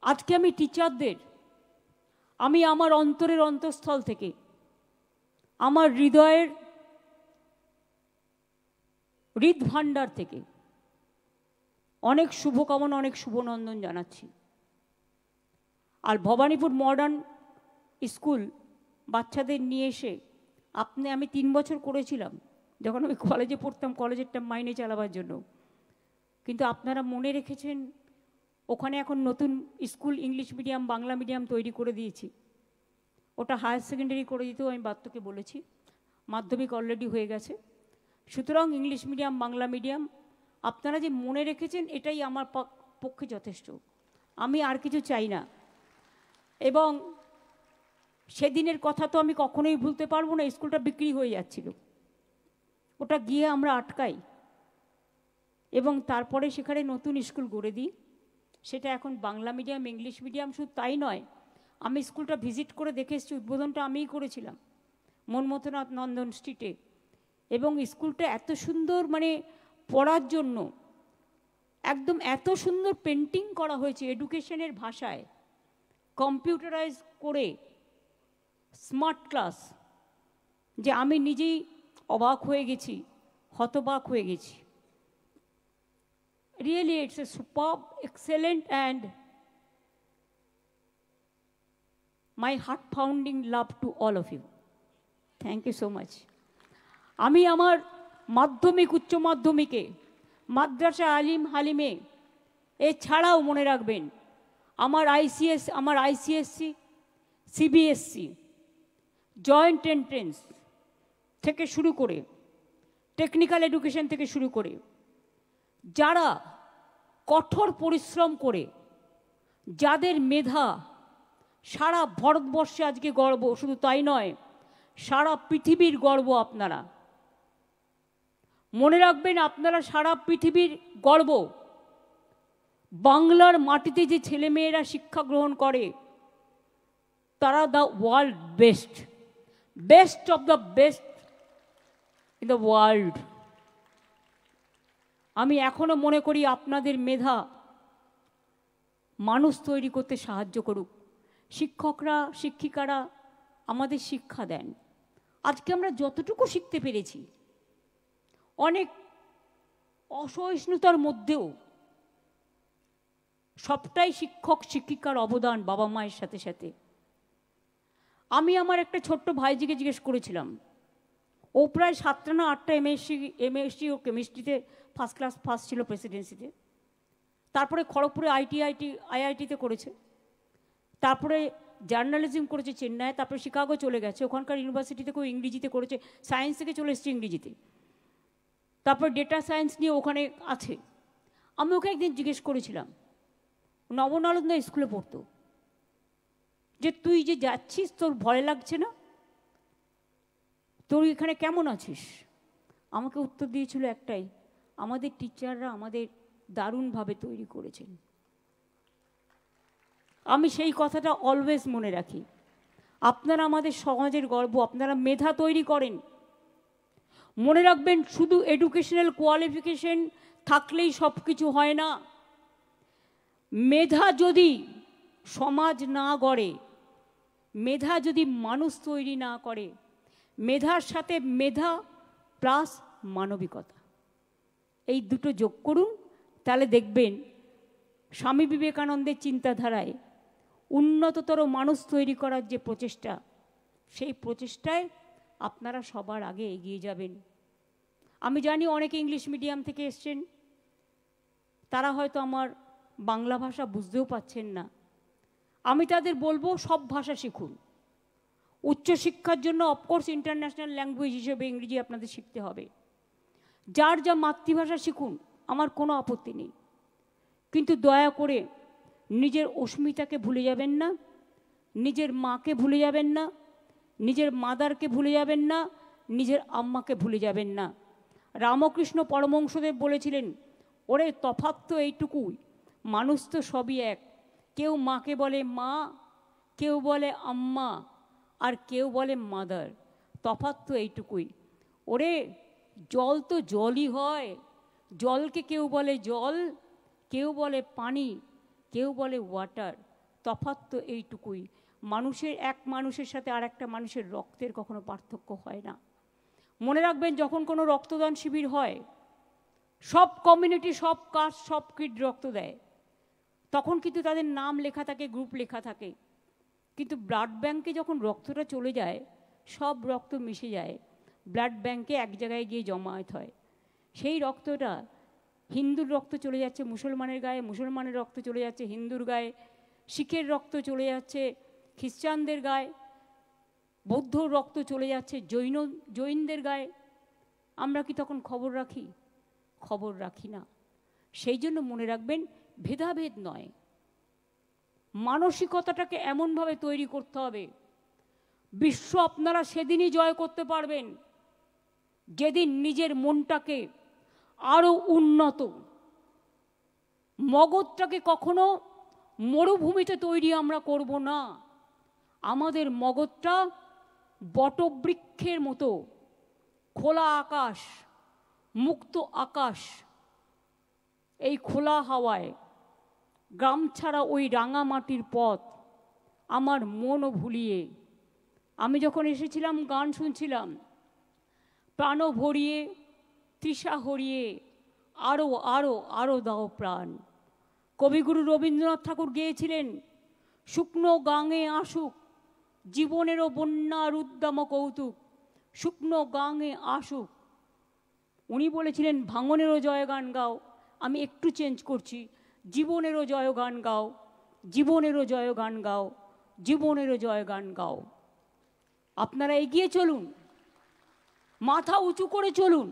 আজকে আমি টিচারদের, আমি আমার অন্তরের অন্তঃস্থল থেকে, আমার হৃদয়ের হৃদভাণ্ডার থেকে অনেক শুভকামনা, অনেক শুভনন্দন জানাচ্ছি। আর ভবানীপুর মডার্ন স্কুল বাচ্চাদের নিয়ে এসে আমি 3 বছর করেছিলাম যখন আমি কলেজে পড়তাম, কলেজেরটা মাইনে চালাবার জন্য। কিন্তু আপনারা মনে রেখেছেন ওখানে এখন নতুন school English medium Bangla medium তৈরি করে দিয়েছি। ওটা হায়ার সেকেন্ডারি করে দিতেও আমি বাত্যকে বলেছি, মাধ্যমিক অলরেডি হয়ে গেছে। সুতরাং ইংলিশ মিডিয়াম বাংলা মিডিয়াম আপনারা যে মনে রেখেছেন এটাই আমার পক্ষে যথেষ্ট, আমি আর কিছু চাই না। এবং সেদিনের কথা তো আমি কখনোই ভুলতে পারবো না, স্কুলটা বিক্রি হয়ে যাচ্ছিল, ওটা গিয়ে আমরা আটকাই এবং তারপরে সেখানে নতুন স্কুল গড়ে দিই। সেটা এখন বাংলা মিডিয়াম ইংলিশ মিডিয়াম। শুধু তাই নয়, আমি স্কুলটা ভিজিট করে দেখে এসেছি, উদ্বোধনটা আমিই করেছিলাম মনমথনাথ নন্দন স্ট্রিটে। এবং স্কুলটা এত সুন্দর, মানে পড়ার জন্য একদম এত সুন্দর পেন্টিং করা হয়েছে এডুকেশনের ভাষায়, কম্পিউটারাইজ করে, স্মার্ট ক্লাস, যে আমি নিজেই অবাক হয়ে গেছি, হতবাক হয়ে গেছি। Really, it's a superb, excellent and my heart-pounding love to all of you. Thank you so much. আমি আমার মাধ্যমিক উচ্চ মাধ্যমিকে মাদ্রাসা আলিম হালিমে এছাড়াও মনে রাখবেন আমার আইসিএসসি সিবিএসসি জয়েন্ট এন্ট্রেন্স থেকে শুরু করে টেকনিক্যাল এডুকেশন থেকে শুরু করে যারা কঠোর পরিশ্রম করে, যাদের মেধা সারা ভারতবর্ষে আজকে গর্ব, শুধু তাই নয় সারা পৃথিবীর গর্ব। আপনারা মনে রাখবেন, আপনারা সারা পৃথিবীর গর্ব। বাংলার মাটিতে যে ছেলেমেয়েরা শিক্ষা গ্রহণ করে তারা the world best, best of the best in the world. আমি এখনো মনে করি আপনাদের মেধা মানুষ তৈরি করতে সাহায্য করুক। শিক্ষকরা শিক্ষিকারা আমাদের শিক্ষা দেন। আজকে আমরা যতটুকু শিখতে পেরেছি, অনেক অসহিষ্ণুতার মধ্যেও সবটাই শিক্ষক শিক্ষিকার অবদান, বাবা মায়ের সাথে সাথে। আমি আমার একটা ছোট্ট ভাইজিকে জিজ্ঞেস করেছিলাম, ও প্রায় 7টা না 8টা এমএসসি ও কেমিস্ট্রিতে ফার্স্ট ক্লাস ফার্স্ট ছিল প্রেসিডেন্সিতে। তারপরে খড়গপুরে আইআইটিতে করেছে, তারপরে জার্নালিজম করেছে চেন্নাইয়ে, তারপরে শিকাগো চলে গেছে, ওখানকার ইউনিভার্সিটি থেকেও ইংরেজিতে করেছে, সায়েন্স থেকে চলে এসেছে ইংরেজিতে, তারপর ডেটা সায়েন্স নিয়ে ওখানে আছে। আমি ওকে একদিন জিজ্ঞেস করেছিলাম, নবনালন্দা স্কুলে পড়তো, যে তুই যে যাচ্ছিস তোর ভয় লাগছে না, তোর এখানে কেমন আছিস? আমাকে উত্তর দিয়েছিল একটাই, আমাদের টিচাররা আমাদের দারুণভাবে তৈরি করেছেন। আমি সেই কথাটা অলওয়েজ মনে রাখি। আপনারা আমাদের সমাজের গর্ব, আপনারা মেধা তৈরি করেন। মনে রাখবেন, শুধু এডুকেশনাল কোয়ালিফিকেশন থাকলেই সব কিছু হয় না। মেধা যদি সমাজ না গড়ে, মেধা যদি মানুষ তৈরি না করে, মেধার সাথে মেধা প্লাস মানবিকতা, এই দুটো যোগ করুন, তাহলে দেখবেন স্বামী বিবেকানন্দের চিন্তাধারায় উন্নততর মানুষ তৈরি করার যে প্রচেষ্টা, সেই প্রচেষ্টায় আপনারা সবার আগে এগিয়ে যাবেন। আমি জানি অনেকে ইংলিশ মিডিয়াম থেকে এসছেন, তারা হয়তো আমার বাংলা ভাষা বুঝতেও পাচ্ছেন না। আমি তাদের বলবো সব ভাষা শিখুন। উচ্চশিক্ষার জন্য অফকোর্স ইন্টারন্যাশনাল ল্যাঙ্গুয়েজ হিসেবে ইংরেজি আপনাদের শিখতে হবে। যার যা মাতৃভাষা শিখুন, আমার কোনো আপত্তি নেই, কিন্তু দয়া করে নিজের অস্মিতাকে ভুলে যাবেন না, নিজের মাকে ভুলে যাবেন না, নিজের মাদারকে ভুলে যাবেন না, নিজের আম্মাকে ভুলে যাবেন না। রামকৃষ্ণ পরমহংসদেব বলেছিলেন, ওরে তফাৎ তো এইটুকুই, মানুষ তো সবই এক। কেউ মাকে বলে মা, কেউ বলে আম্মা, আর কেউ বলে মাদার। তফাৎ তো এইটুকুই। ওরে জল তো জলই হয়, জলকে কেউ বলে জল, কেউ বলে পানি, কেউ বলে ওয়াটার। তফাৎ তো এইটুকুই। মানুষের, এক মানুষের সাথে আর একটা মানুষের রক্তের কখনো পার্থক্য হয় না। মনে রাখবেন, যখন কোনো রক্তদান শিবির হয়, সব কমিউনিটি, সব কাস্ট, সব কিড রক্ত দেয়, তখন কিন্তু তাদের নাম লেখা থাকে, গ্রুপ লেখা থাকে। কিন্তু ব্লাড ব্যাংকে যখন রক্তটা চলে যায়, সব রক্ত মিশে যায়, ব্লাড ব্যাংকে এক জায়গায় গিয়ে জমায়েত হয়। সেই রক্তটা, হিন্দুর রক্ত চলে যাচ্ছে মুসলমানের গায়ে, মুসলমানের রক্ত চলে যাচ্ছে হিন্দুর গায়ে, শিখের রক্ত চলে যাচ্ছে খ্রিস্টানদের গায়ে, বৌদ্ধর রক্ত চলে যাচ্ছে জৈনদের গায়ে। আমরা কি তখন খবর রাখি? খবর রাখি না। সেই জন্য মনে রাখবেন, ভেদাভেদ নয়, মানসিকতাটাকে এমনভাবে তৈরি করতে হবে। বিশ্ব আপনারা সেদিনই জয় করতে পারবেন, যেদিন নিজের মনটাকে আরো উন্নত, মগজটাকে কখনো মরুভূমিতে তৈরি আমরা করব না। আমাদের মগজটা বটবৃক্ষের মতো, খোলা আকাশ, মুক্ত আকাশ, এই খোলা হাওয়ায়, গ্রাম ছাড়া ওই রাঙামাটির পথ আমার মনও ভুলিয়ে, আমি যখন এসেছিলাম গান শুনছিলাম, প্রাণ ভরিয়ে তৃষা হরিয়ে আরো আরো আরো দাও প্রাণ। কবিগুরু রবীন্দ্রনাথ ঠাকুর গেয়েছিলেন, শুকনো গাঙে আসুক জীবনেরও বন্যার উদ্দাম কৌতুক, শুকনো গাঙে আসুক। উনি বলেছিলেন ভাঙনেরও জয়গান গাও, আমি একটু চেঞ্জ করছি, জীবনেরও জয়গান গাও, জীবনেরও জয়গান গাও, জীবনেরও জয়গান গাও। আপনারা এগিয়ে চলুন, মাথা উঁচু করে চলুন।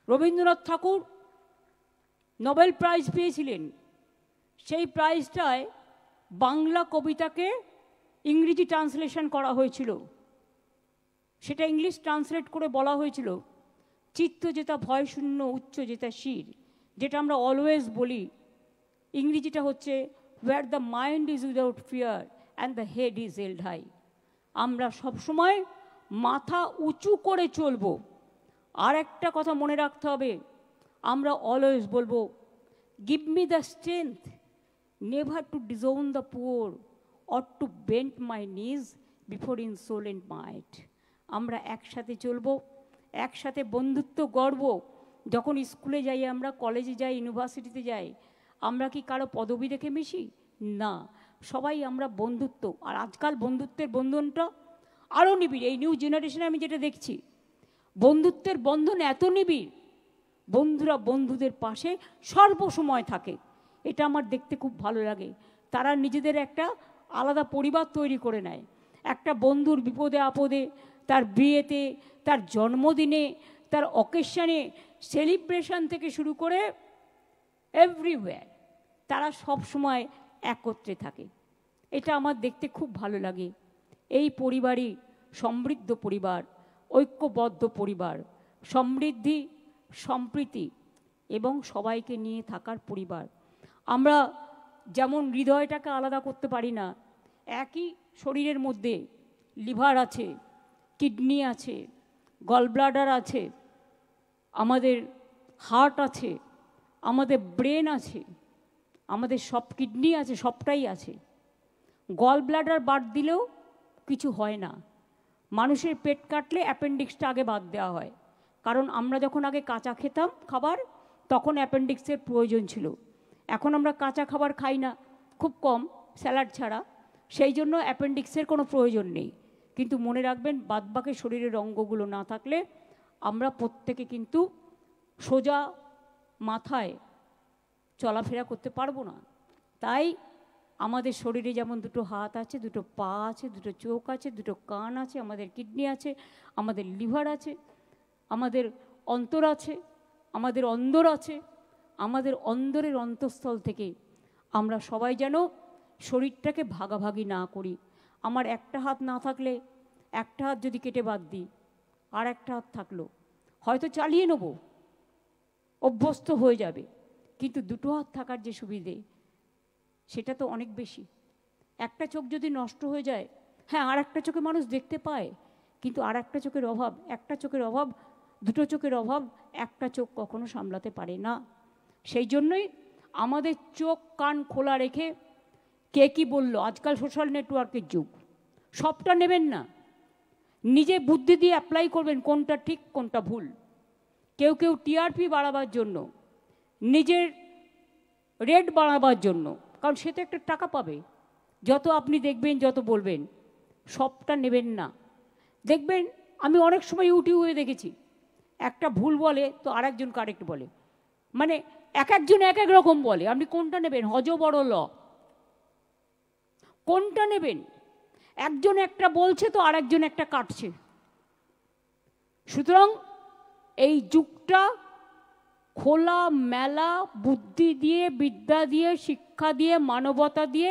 রবীন্দ্রনাথ ঠাকুর নোবেল প্রাইজ পেয়েছিলেন, সেই প্রাইজটায় বাংলা কবিতাকে ইংরেজি ট্রান্সলেশন করা হয়েছিল। সেটা ইংলিশ ট্রান্সলেট করে বলা হয়েছিল, চিত্ত যেটা ভয় শূন্য, উচ্চ যেটা শির, যেটা আমরা অলওয়েজ বলি। ইংরেজিটা হচ্ছে where the mind is without fear and the head is held high। আমরা সবসময় মাথা উঁচু করে চলব। আর একটা কথা মনে রাখতে হবে, আমরা অলওয়েজ বলবো, give me the strength never to disown the poor or to bend my knees before insolent might। আমরা একসাথে চলবো, একসাথে বন্ধুত্ব গড়ব। যখন স্কুলে যাই আমরা, কলেজে যাই, ইউনিভার্সিটিতে যাই, আমরা কি কারো পদবি দেখে মিশি? না, সবাই আমরা বন্ধুত্ব। আর আজকাল বন্ধুত্বের বন্ধনটা আরও নিবিড়। এই নিউ জেনারেশনে আমি যেটা দেখছি, বন্ধুত্বের বন্ধন এত নিবিড়, বন্ধুরা বন্ধুদের পাশে সর্বসময় থাকে। এটা আমার দেখতে খুব ভালো লাগে। তারা নিজেদের একটা আলাদা পরিবার তৈরি করে নেয়। একটা বন্ধুর বিপদে আপদে, তার বিয়েতে, তার জন্মদিনে, তার অকেশনে, সেলিব্রেশন থেকে শুরু করে এভরিওয়্যার তারা সব সময় একত্রে থাকে। এটা আমার দেখতে খুব ভালো লাগে। এই পরিবারই সমৃদ্ধ পরিবার, ঐক্যবদ্ধ পরিবার, সমৃদ্ধি, সম্প্রীতি এবং সবাইকে নিয়ে থাকার পরিবার। আমরা যেমন হৃদয়টাকে আলাদা করতে পারি না, একই শরীরের মধ্যে লিভার আছে, কিডনি আছে, গলব্লাডার আছে, আমাদের হার্ট আছে, আমাদের ব্রেন আছে, আমাদের সব কিডনি আছে, সবটাই আছে। গল ব্লাডার বাদ দিলেও কিছু হয় না। মানুষের পেট কাটলে অ্যাপেন্ডিক্সটা আগে বাদ দেওয়া হয়, কারণ আমরা যখন আগে কাঁচা খেতাম খাবার তখন অ্যাপেন্ডিক্সের প্রয়োজন ছিল। এখন আমরা কাঁচা খাবার খাই না, খুব কম, স্যালাড ছাড়া, সেই জন্য অ্যাপেন্ডিক্সের কোনো প্রয়োজন নেই। কিন্তু মনে রাখবেন, বাদবাকি শরীরের অঙ্গগুলো না থাকলে আমরা প্রত্যেকে কিন্তু সোজা মাথায় চলাফেরা করতে পারবো না। তাই আমাদের শরীরে যেমন দুটো হাত আছে, দুটো পা আছে, দুটো চোখ আছে, দুটো কান আছে, আমাদের কিডনি আছে, আমাদের লিভার আছে, আমাদের অন্তর আছে, আমাদের অন্দর আছে, আমাদের অন্দরের অন্তঃস্থল থেকে আমরা সবাই যেন শরীরটাকে ভাগাভাগি না করি। আমার একটা হাত না থাকলে, একটা হাত যদি কেটে বাদ দিই, আর একটা হাত থাকলো, হয়তো চালিয়ে নেব, অভ্যস্ত হয়ে যাবে, কিন্তু দুটো হাত থাকার যে সুবিধে সেটা তো অনেক বেশি। একটা চোখ যদি নষ্ট হয়ে যায়, হ্যাঁ আর একটা চোখে মানুষ দেখতে পায়, কিন্তু আর একটা চোখের অভাব, একটা চোখের অভাব, দুটো চোখের অভাব একটা চোখ কখনো সামলাতে পারে না। সেই জন্যই আমাদের চোখ কান খোলা রেখে, কে কি বলল, আজকাল সোশ্যাল নেটওয়ার্কের যুগ, সবটা নেবেন না, নিজে বুদ্ধি দিয়ে অ্যাপ্লাই করবেন কোনটা ঠিক কোনটা ভুল। কেউ কেউ টিআরপি বাড়াবার জন্য, নিজের রেট বাড়াবার জন্য, কারণ সে তো একটা টাকা পাবে, যত আপনি দেখবেন যত বলবেন, সবটা নেবেন না। দেখবেন আমি অনেক সময় ইউটিউবে দেখেছি, একটা ভুল বলে তো আরেকজন কারেক্ট বলে, মানে এক একজন এক এক রকম বলে। আপনি কোনটা নেবেন? হজ বড় ল, কোনটা নেবেন? একজন একটা বলছে তো আরেকজন একটা কাটছে। সুতরাং এই যুগটা খোলা মেলা বুদ্ধি দিয়ে, বিদ্যা দিয়ে, শিক্ষা দিয়ে, মানবতা দিয়ে,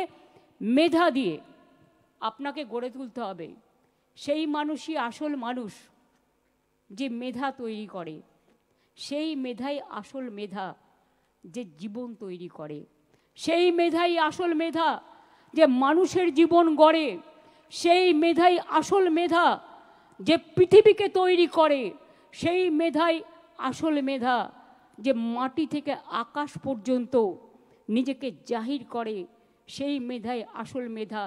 মেধা দিয়ে আপনাকে গড়ে তুলতে হবে। সেই মানুষই আসল মানুষ, যে মেধা তৈরি করে। সেই মেধাই আসল মেধা, যে জীবন তৈরি করে। সেই মেধাই আসল মেধা, যে মানুষের জীবন গড়ে। সেই মেধাই আসল মেধা, যে পৃথিবীকে তৈরি করে। সেই মেধাই আসল মেধা, যে মাটি থেকে আকাশ পর্যন্ত নিজেকে জাহির করে। সেই মেধাই আসল মেধা,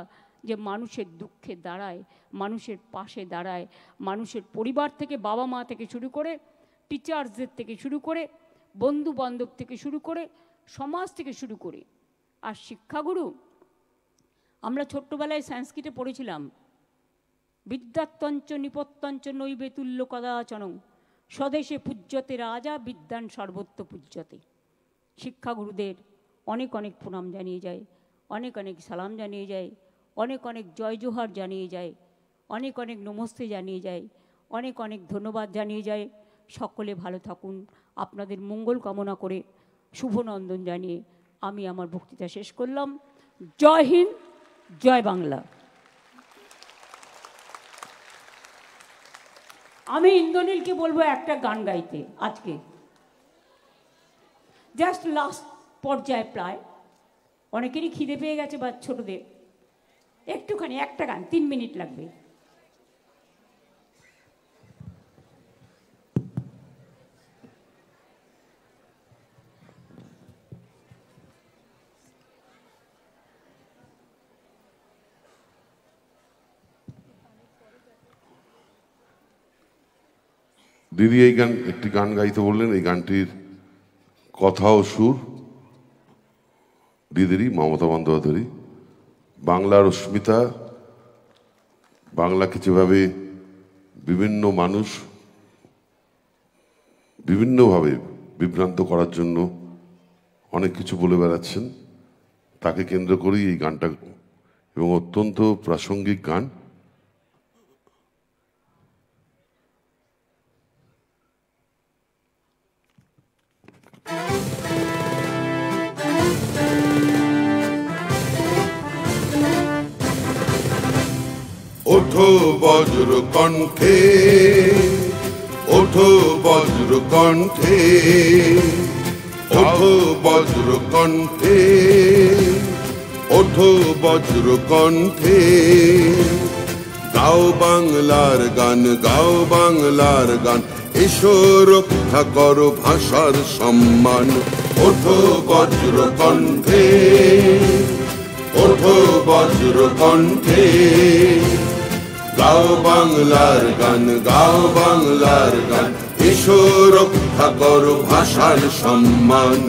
যে মানুষের দুঃখে দাঁড়ায়, মানুষের পাশে দাঁড়ায়, মানুষের পরিবার থেকে, বাবা মা থেকে শুরু করে, টিচার্সদের থেকে শুরু করে, বন্ধু বান্ধব থেকে শুরু করে, সমাজ থেকে শুরু করে। আর শিক্ষাগুরু, আমরা ছোট্টবেলায় সংস্কৃতে পড়েছিলাম, বিদ্যাত্তঞ্চ নিপত্যঞ্চ নৈবে তুল্য কদাচনং স্বদেশে পূজ্যতে রাজা বিদ্যান সর্বত্র পূজ্যতে। শিক্ষাগুরুদের অনেক অনেক প্রণাম জানিয়ে যায়, অনেক অনেক সালাম জানিয়ে যায়, অনেক অনেক জয় জোহার জানিয়ে যায়, অনেক অনেক নমস্তে জানিয়ে যায়, অনেক অনেক ধন্যবাদ জানিয়ে যায়। সকলে ভালো থাকুন, আপনাদের মঙ্গল কামনা করে শুভনন্দন জানিয়ে আমি আমার বক্তৃতা শেষ করলাম। জয় হিন্দ, জয় বাংলা। আমি ইন্দ্রনীলকে বলবো একটা গান গাইতে আজকে, জাস্ট লাস্ট পর্যায়ে প্রায়, অনেকেরই খিদে পেয়ে গেছে বা ছোটদের, একটুখানি একটা গান, 3 মিনিট লাগবে। দিদি এই গান, একটি গান গাইতে বললেন। এই গানটির কথা ও সুর দিদিরই, মমতা বন্দ্যোপাধ্যায়েরই। বাংলার অস্মিতা, বাংলাকে যেভাবে বিভিন্ন মানুষ বিভিন্নভাবে বিভ্রান্ত করার জন্য অনেক কিছু বলে বেড়াচ্ছেন, তাকে কেন্দ্র করেই এই গানটা, এবং অত্যন্ত প্রাসঙ্গিক গান। ওঠো বজ্র কণ্ঠে, ওঠো বজ্র কণ্ঠে, ওঠো বজ্র কণ্ঠে, ওঠো বজ্র কণ্ঠে। গাও বাংলার গান, গাও বাংলার গান, এসো রক্ষা করো ভাষার সম্মান। ওঠো বজ্র কণ্ঠে, ওঠো বজ্র কণ্ঠে, গাও বাংলার গান, গাও বাংলার গান, এসো রক্ষা করো ভাষার সম্মান।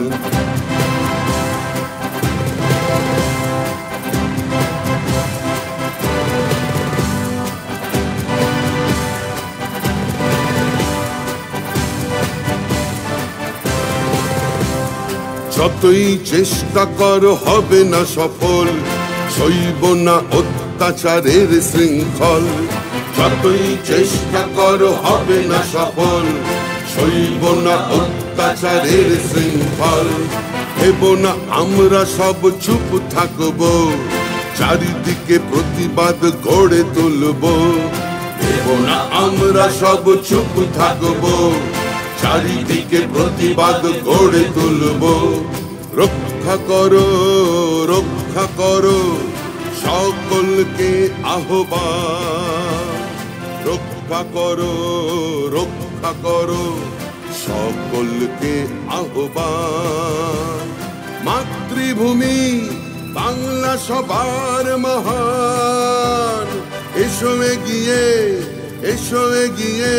যতই চেষ্টা করো হবে না সফল, সইব না অত্যাচারের শৃঙ্খল। যতই চেষ্টা করো হবে না সফল, সইব না অত্যাচারের শৃঙ্খল। হেব না আমরা সব চুপ থাকব, চারিদিকে প্রতিবাদ গড়ে তুলব। হেব না আমরা সব চুপ থাকব, চারিদিকে প্রতিবাদ গড়ে তুলব। রক্ষা করো, রক্ষা করো সকলকে আহ্বান। রক্ষা করো, রক্ষা করো সকলকে আহ্বান। মাতৃভূমি বাংলা সবার মহান, এসো এগিয়ে, এসো এগিয়ে,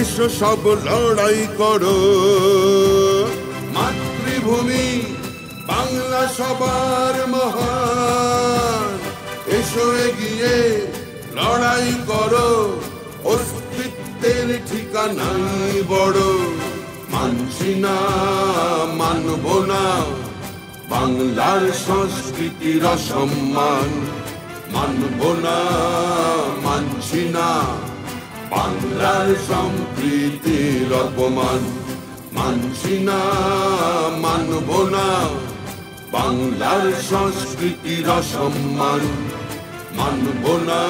এসো সব লড়াই করো। মাতৃভূমি বাংলা সবার মহান, এসো এগিয়ে লড়াই করো। অস্তিত্বের ঠিকানাই বড়, মানছি না মানব না বাংলার সংস্কৃতির অসম্মান। মানব না, মানছি না বাংলার সম্প্রীতির অপমান। মানছি না, মানব না বাংলার সংস্কৃতির অসম্মান। মানব না,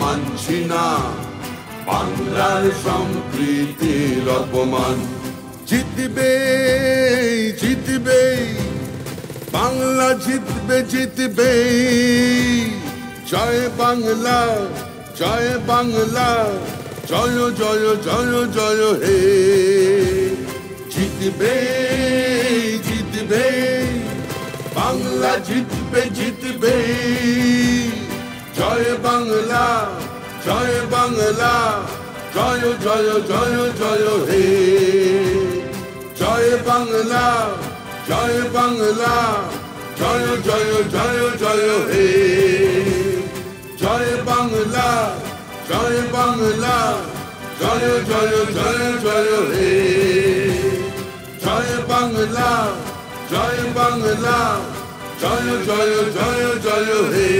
মানছি না বাংলার সম্প্রীতির অপমান। জিতবে, জিতবে বাংলা, জিতবে, জিতবে। জয় বাংলা, জয় বাংলা, জয় জয় জয় জয় হে। জিতবে, জিতবে বাংলা, জিতবে, জিতবে। জয় বাংলা, জয় বাংলা, জয় জয় জয় জয় হে। জয় বাংলা, জয় বাংলা, জয় জয় জয় জয় হে। জয় বাংলা, জয় বাংলা, জয় জয় জয় জয় হে। জয় বাংলা, জয় বাংলা, জয় জয় জয় জয় হে।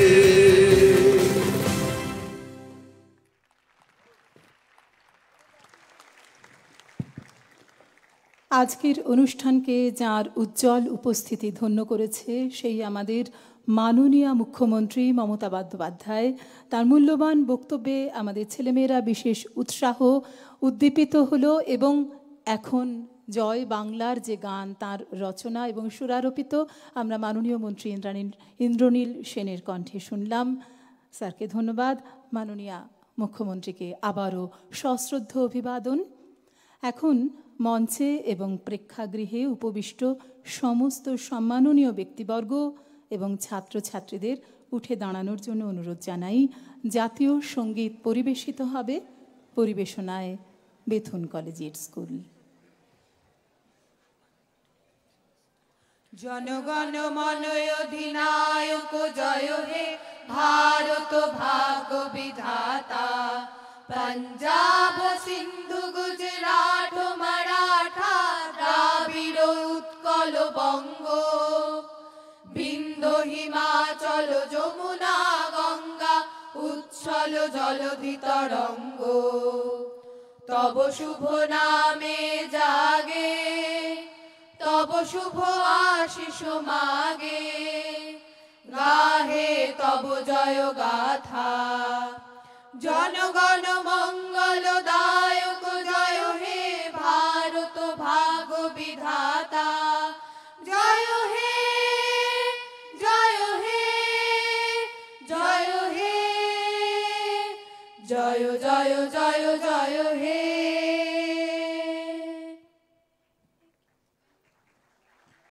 আজকের অনুষ্ঠানকে যার উজ্জ্বল উপস্থিতি ধন্য করেছে সেই আমাদের মাননীয় মুখ্যমন্ত্রী মমতা বন্দ্যোপাধ্যায়। তার মূল্যবান বক্তব্যে আমাদের ছেলেমেয়েরা বিশেষ উৎসাহ উদ্দীপিত হলো এবং এখন জয় বাংলার যে গান তার রচনা এবং সুরারোপিত আমরা মাননীয় মন্ত্রী ইন্দ্রনীল সেনের কণ্ঠে শুনলাম। স্যারকে ধন্যবাদ, মাননীয় মুখ্যমন্ত্রীকে আবারও সশ্রদ্ধ অভিবাদন। এখন মঞ্চে এবং প্রেক্ষাগৃহে উপবিষ্ট সমস্ত সম্মাননীয় ব্যক্তিবর্গ এবং ছাত্রছাত্রীদের উঠে দাঁড়ানোর জন্য অনুরোধ জানাই। জাতীয় সঙ্গীত পরিবেশিত হবে, পরিবেশনায় বেথুন কলেজিয়েট স্কুল। জনগণ মন অধিনায়ক জয় হে, ভারত ভাগ্য বিধাতা। पंजाब सिंधु गुजरात मराठा द्राविड़ उत्कल बंग, बिंदु हिमाचल যমুনা गंगा उच्छल जलधि तरंग। तब शुभ नामे जागे, तब शुभ आशीष मागे, गाहे तब जय गाथा। জনগণ মঙ্গলদায়ক জয় হে ভারত ভাগ বিধাতা জয় হে জয় হে জয় হে জয় জয় জয় জয় হে